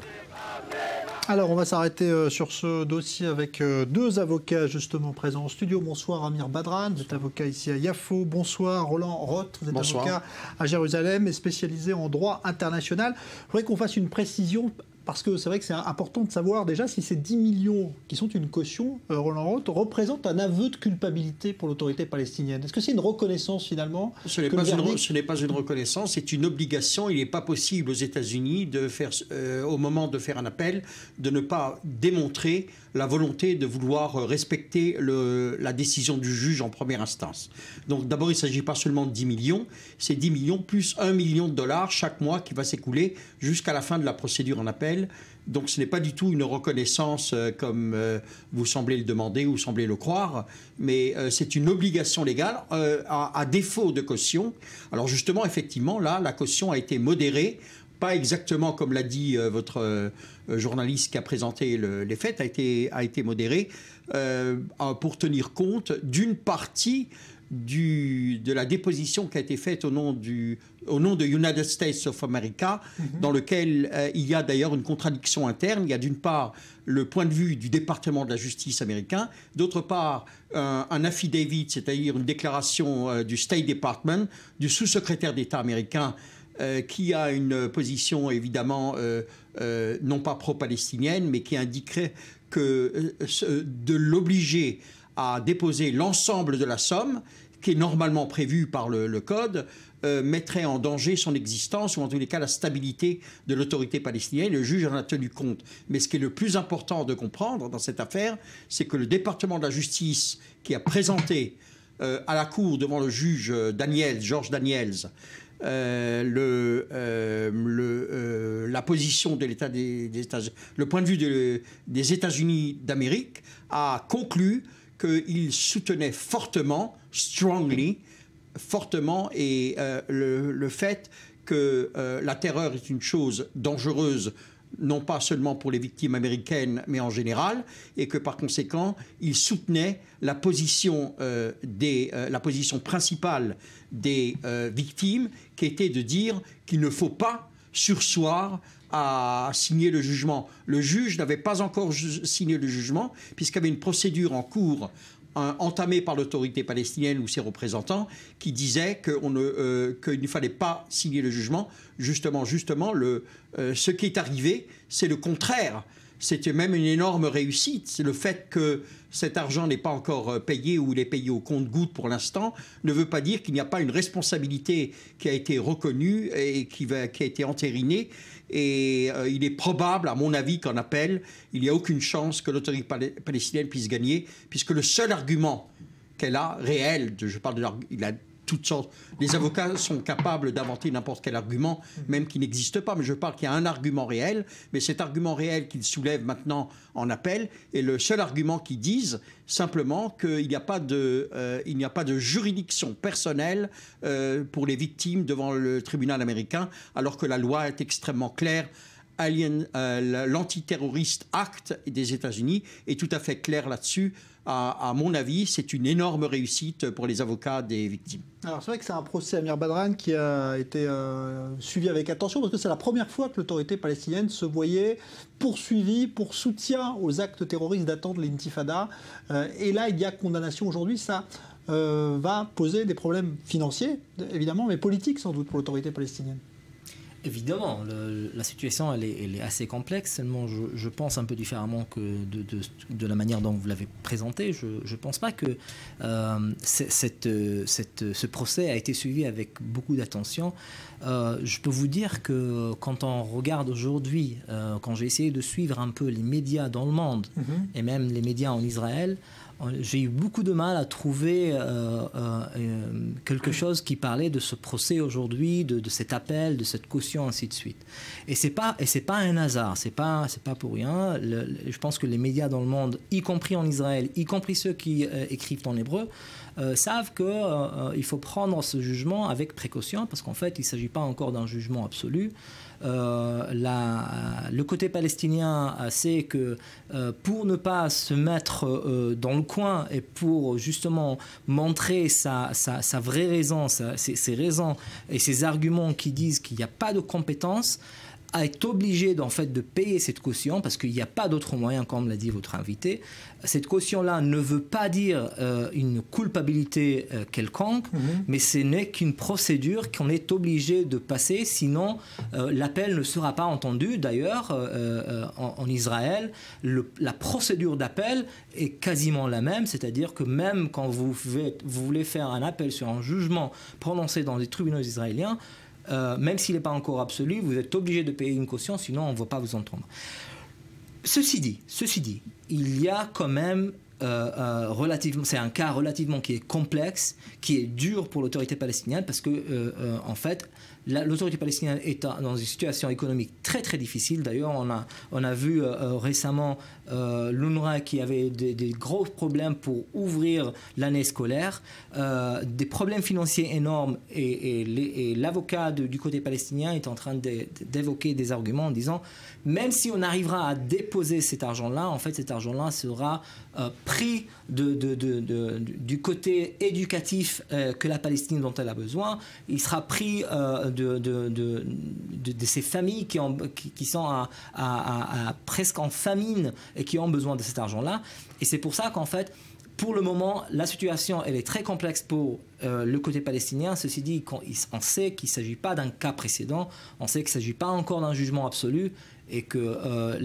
Alors, on va s'arrêter sur ce dossier avec deux avocats justement présents au studio. Bonsoir Amir Badran, vous êtes avocat ici à Yafo. Bonsoir Roland Roth, vous êtes avocat à Jérusalem et spécialisé en droit international. Je voudrais qu'on fasse une précision, parce que c'est vrai que c'est important de savoir déjà si ces 10 millions qui sont une caution, Roland Roth, représentent un aveu de culpabilité pour l'autorité palestinienne. Est-ce que c'est une reconnaissance finalement? Ce n'est pas une reconnaissance, c'est une obligation. Il n'est pas possible aux États-Unis, au moment de faire un appel, de ne pas démontrer la volonté de vouloir respecter la décision du juge en première instance. Donc d'abord, il ne s'agit pas seulement de 10 millions, c'est 10 millions plus $1 million chaque mois qui va s'écouler jusqu'à la fin de la procédure en appel. Donc ce n'est pas du tout une reconnaissance comme vous semblez le demander ou semblez le croire, mais c'est une obligation légale à défaut de caution. Alors justement, effectivement, là, la caution a été modérée, pas exactement comme l'a dit votre journaliste qui a présenté les faits, a été modérée pour tenir compte d'une partie de la déposition qui a été faite au nom de United States of America, dans lequel il y a d'ailleurs une contradiction interne. Il y a d'une part le point de vue du département de la justice américain, d'autre part un affidavit, c'est-à-dire une déclaration du State Department, du sous-secrétaire d'État américain, qui a une position évidemment non pas pro-palestinienne, mais qui indiquerait que de l'obliger à déposer l'ensemble de la somme, qui est normalement prévue par le Code, mettrait en danger son existence ou en tous les cas la stabilité de l'autorité palestinienne. Le juge en a tenu compte. Mais ce qui est le plus important de comprendre dans cette affaire, c'est que le département de la justice qui a présenté à la cour devant le juge George Daniels, la position de l'État le point de vue des États-Unis d'Amérique, a conclu qu'il soutenait fortement, et le fait que la terreur est une chose dangereuse, non pas seulement pour les victimes américaines, mais en général, et que par conséquent, il soutenait la position principale des victimes, qui était de dire qu'il ne faut pas surseoir à signer le jugement. Le juge n'avait pas encore signé le jugement, puisqu'il y avait une procédure en cours entamée par l'autorité palestinienne ou ses représentants, qui disait qu'il ne fallait pas signer le jugement. Justement, ce qui est arrivé, c'est le contraire. C'était même une énorme réussite. C'est le fait que cet argent n'est pas encore payé ou il est payé au compte-gouttes pour l'instant, ne veut pas dire qu'il n'y a pas une responsabilité qui a été reconnue et qui a été entérinée. Et il est probable, à mon avis, qu'en appel, il n'y a aucune chance que l'autorité palestinienne puisse gagner, puisque le seul argument qu'elle a, réel, je parle de il a toutes sortes, les avocats sont capables d'inventer n'importe quel argument, même qui n'existe pas, mais je parle qu'il y a un argument réel, mais cet argument réel qu'ils soulèvent maintenant en appel est le seul argument qu'ils disent simplement qu'il n'y a pas de juridiction personnelle pour les victimes devant le tribunal américain, alors que la loi est extrêmement claire. L'Antiterrorist Act des États-Unis est tout à fait clair là-dessus. À mon avis, c'est une énorme réussite pour les avocats des victimes. Alors c'est vrai que c'est un procès, Amir Badran, qui a été suivi avec attention, parce que c'est la première fois que l'autorité palestinienne se voyait poursuivie pour soutien aux actes terroristes datant de l'intifada. Et là, il y a condamnation aujourd'hui. Ça va poser des problèmes financiers, évidemment, mais politiques sans doute pour l'autorité palestinienne. Évidemment, la situation elle est assez complexe, seulement je pense un peu différemment que de la manière dont vous l'avez présenté. Je ne pense pas que ce procès a été suivi avec beaucoup d'attention. Je peux vous dire que quand on regarde aujourd'hui, quand j'ai essayé de suivre un peu les médias dans le monde, et même les médias en Israël, j'ai eu beaucoup de mal à trouver quelque chose qui parlait de ce procès aujourd'hui, de cet appel, de cette caution, ainsi de suite. Et c'est pas un hasard, c'est pas pour rien. Je pense que les médias dans le monde, y compris en Israël, y compris ceux qui écrivent en hébreu, savent qu'il faut prendre ce jugement avec précaution, parce qu'en fait, il ne s'agit pas encore d'un jugement absolu. Le côté palestinien sait que pour ne pas se mettre dans le coin et pour justement montrer sa vraie raison, ses raisons et ses arguments qui disent qu'il n'y a pas de compétence, est obligé en fait de payer cette caution parce qu'il n'y a pas d'autre moyen, comme l'a dit votre invité. Cette caution-là ne veut pas dire une culpabilité quelconque, mais ce n'est qu'une procédure qu'on est obligé de passer, sinon l'appel ne sera pas entendu. D'ailleurs, en Israël, la procédure d'appel est quasiment la même, c'est-à-dire que même quand vous voulez faire un appel sur un jugement prononcé dans les tribunaux israéliens, même s'il n'est pas encore absolu, vous êtes obligé de payer une caution, sinon on ne va pas vous entendre. Ceci dit, il y a quand même c'est un cas relativement qui est complexe, qui est dur pour l'autorité palestinienne parce que en fait l'autorité palestinienne est dans une situation économique très très difficile. D'ailleurs, on a vu récemment l'UNRWA qui avait des gros problèmes pour ouvrir l'année scolaire, des problèmes financiers énormes et l'avocat du côté palestinien est en train d'évoquer des arguments en disant même si on arrivera à déposer cet argent-là, en fait cet argent-là sera pris du côté éducatif que la Palestine dont elle a besoin, il sera pris de ces familles qui sont presque en famine et qui ont besoin de cet argent-là. Et c'est pour ça qu'en fait, pour le moment, la situation elle est très complexe pour le côté palestinien. Ceci dit, on sait qu'il ne s'agit pas d'un cas précédent, on sait qu'il ne s'agit pas encore d'un jugement absolu et que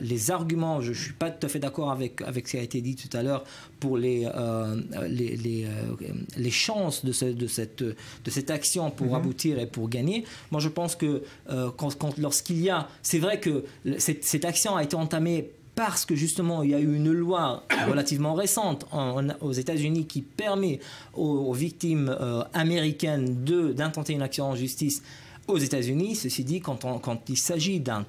les arguments, je ne suis pas tout à fait d'accord avec ce qui a été dit tout à l'heure pour les chances de cette action pour aboutir et pour gagner. Moi, je pense que lorsqu'il y a... C'est vrai que cette action a été entamée parce que justement il y a eu une loi relativement récente aux États-Unis qui permet aux victimes américaines d'intenter une action en justice aux États-Unis. Ceci dit, quand il s'agit dans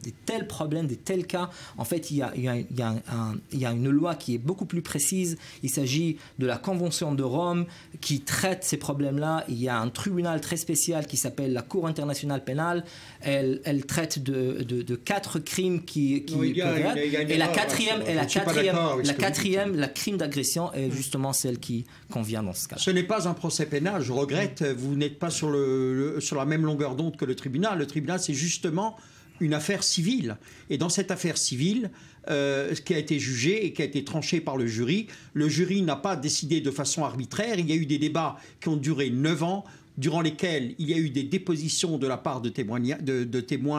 des tels problèmes, des tels cas, en fait, il y a une loi qui est beaucoup plus précise. Il s'agit de la Convention de Rome qui traite ces problèmes-là. Il y a un tribunal très spécial qui s'appelle la Cour internationale pénale. Elle traite de 4 crimes qui et la quatrième, la crime d'agression, est justement celle qui convient dans ce cas. Ce n'est pas un procès pénal, je regrette. Vous n'êtes pas sur la même longueur d'onde que le tribunal. Le tribunal, c'est justement une affaire civile. Et dans cette affaire civile, ce qui a été jugé et qui a été tranché par le jury n'a pas décidé de façon arbitraire. Il y a eu des débats qui ont duré 9 ans, durant lesquels il y a eu des dépositions de la part de témoins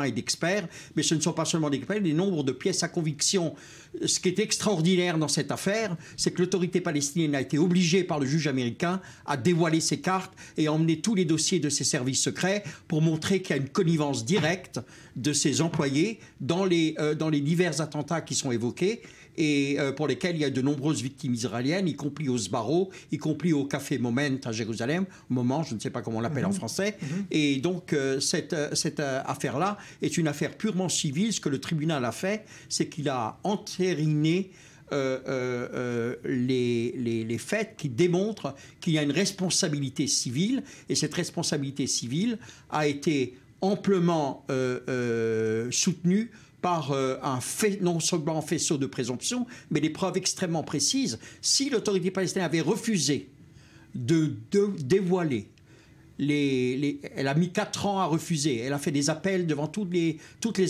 et d'experts, mais ce ne sont pas seulement des experts, des nombres de pièces à conviction. Ce qui est extraordinaire dans cette affaire, c'est que l'autorité palestinienne a été obligée par le juge américain à dévoiler ses cartes et à emmener tous les dossiers de ses services secrets pour montrer qu'il y a une connivence directe de ses employés dans les divers attentats qui sont évoqués et pour lesquels il y a de nombreuses victimes israéliennes, y compris au Sbarro, y compris au Café Moment à Jérusalem, Moment, je ne sais pas comment on l'appelle en français. Et donc cette affaire-là est une affaire purement civile. Ce que le tribunal a fait, c'est qu'il a entériné les faits qui démontrent qu'il y a une responsabilité civile, et cette responsabilité civile a été amplement soutenue par non seulement un faisceau de présomption, mais des preuves extrêmement précises. Si l'autorité palestinienne avait refusé de dévoiler, elle a mis 4 ans à refuser, elle a fait des appels devant toutes les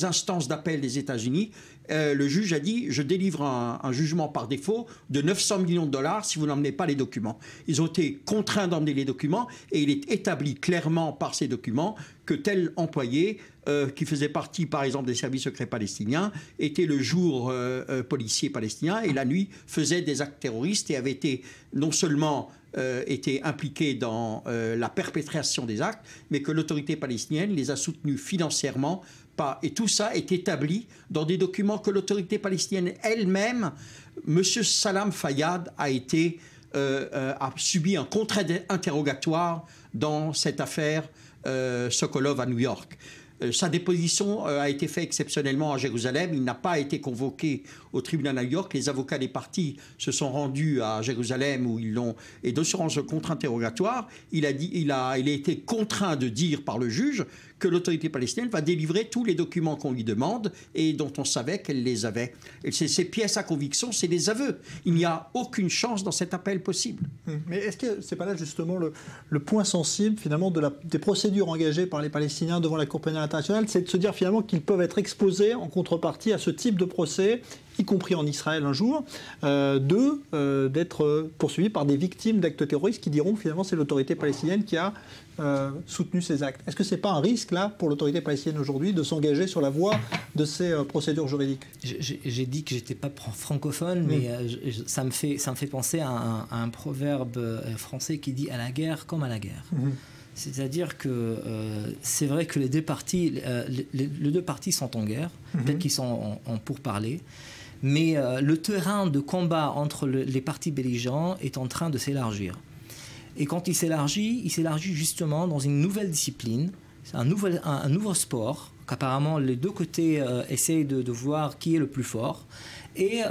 instances d'appel des États-Unis. Le juge a dit « Je délivre un jugement par défaut de 900 millions de dollars si vous n'emmenez pas les documents ». Ils ont été contraints d'emmener les documents et il est établi clairement par ces documents que tel employé qui faisait partie, par exemple, des services secrets palestiniens, était le jour policier palestinien et la nuit faisait des actes terroristes et avait été non seulement été impliqué dans la perpétration des actes, mais que l'autorité palestinienne les a soutenus financièrement. Et tout ça est établi dans des documents que l'autorité palestinienne elle-même, M. Salam Fayyad, a subi un contre-interrogatoire dans cette affaire Sokolov à New York. Sa déposition a été faite exceptionnellement à Jérusalem. Il n'a pas été convoqué au tribunal à New York. Les avocats des parties se sont rendus à Jérusalem où ils l'ont. Et durant ce contre-interrogatoire, il a été contraint de dire par le juge que l'autorité palestinienne va délivrer tous les documents qu'on lui demande et dont on savait qu'elle les avait. Et ces pièces à conviction, c'est des aveux. Il n'y a aucune chance dans cet appel possible. Mais est-ce que ce n'est pas là justement le point sensible finalement des procédures engagées par les Palestiniens devant la Cour pénale internationale, c'est de se dire finalement qu'ils peuvent être exposés en contrepartie à ce type de procès, y compris en Israël un jour, d'être poursuivis par des victimes d'actes terroristes qui diront finalement c'est l'autorité palestinienne qui a soutenu ces actes. Est-ce que ce n'est pas un risque là pour l'autorité palestinienne aujourd'hui de s'engager sur la voie de ces procédures juridiques? J'ai dit que je n'étais pas francophone, mais ça me fait penser à un proverbe français qui dit « à la guerre comme à la guerre ». C'est-à-dire que c'est vrai que les deux parties sont en guerre, peut-être qu'ils sont en pourparlers, mais le terrain de combat entre les partis belligérants est en train de s'élargir. Et quand il s'élargit justement dans une nouvelle discipline, c'est un nouveau sport, qu'apparemment les deux côtés essayent de voir qui est le plus fort, et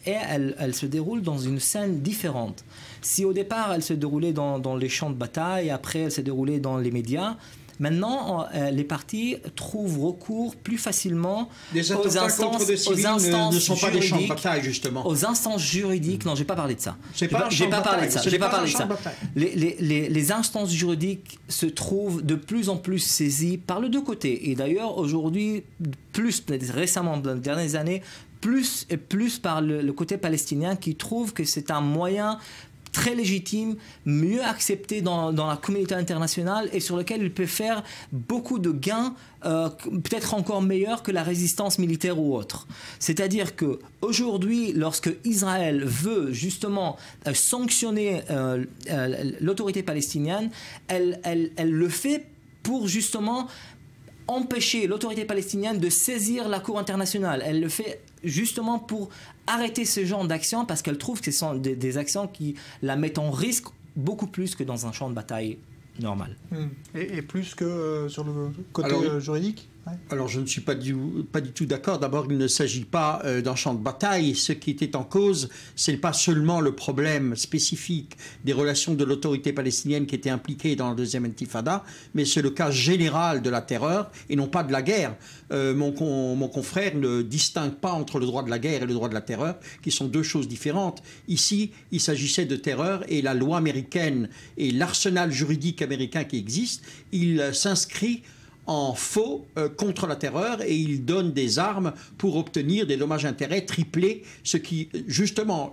elle se déroule dans une scène différente. Si au départ elle se déroulait dans les champs de bataille, après elle se déroulait dans les médias, maintenant les partis trouvent recours plus facilement aux instances ne sont pas des champs de juridiques, bataille, justement. aux instances juridiques. Non, j'ai pas parlé de ça. J'ai pas parlé de ça. Les instances juridiques se trouvent de plus en plus saisies par les deux côtés. Et d'ailleurs aujourd'hui, plus récemment dans les dernières années, plus et plus par le côté palestinien qui trouve que c'est un moyen très légitime, mieux accepté dans la communauté internationale et sur lequel il peut faire beaucoup de gains, peut-être encore meilleurs que la résistance militaire ou autre. C'est-à-dire qu'aujourd'hui, lorsque Israël veut justement sanctionner l'autorité palestinienne, elle le fait pour justement empêcher l'autorité palestinienne de saisir la Cour internationale. Elle le fait justement pour arrêter ce genre d'actions parce qu'elle trouve que ce sont des actions qui la mettent en risque beaucoup plus que dans un champ de bataille normal. Et plus que sur le côté juridique? Alors je ne suis pas du tout d'accord. D'abord, il ne s'agit pas d'un champ de bataille. Ce qui était en cause, ce n'est pas seulement le problème spécifique des relations de l'autorité palestinienne qui était impliquée dans la deuxième intifada, mais c'est le cas général de la terreur et non pas de la guerre. Mon confrère ne distingue pas entre le droit de la guerre et le droit de la terreur, qui sont deux choses différentes. Ici, il s'agissait de terreur et la loi américaine et l'arsenal juridique américain qui existe, il s'inscrit en faux contre la terreur et il donne des armes pour obtenir des dommages-intérêts triplés, ce qui, justement,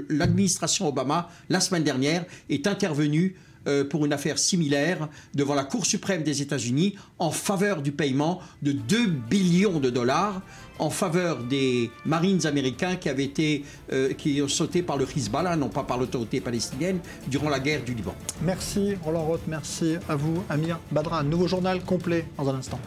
l'administration Obama, la semaine dernière, est intervenue pour une affaire similaire devant la Cour suprême des États-Unis en faveur du paiement de 2 billions de dollars en faveur des Marines américains qui ont sauté par le Hezbollah, non pas par l'autorité palestinienne, durant la guerre du Liban. Merci Roland Roth, merci à vous Amir Badran. Nouveau journal complet dans un instant.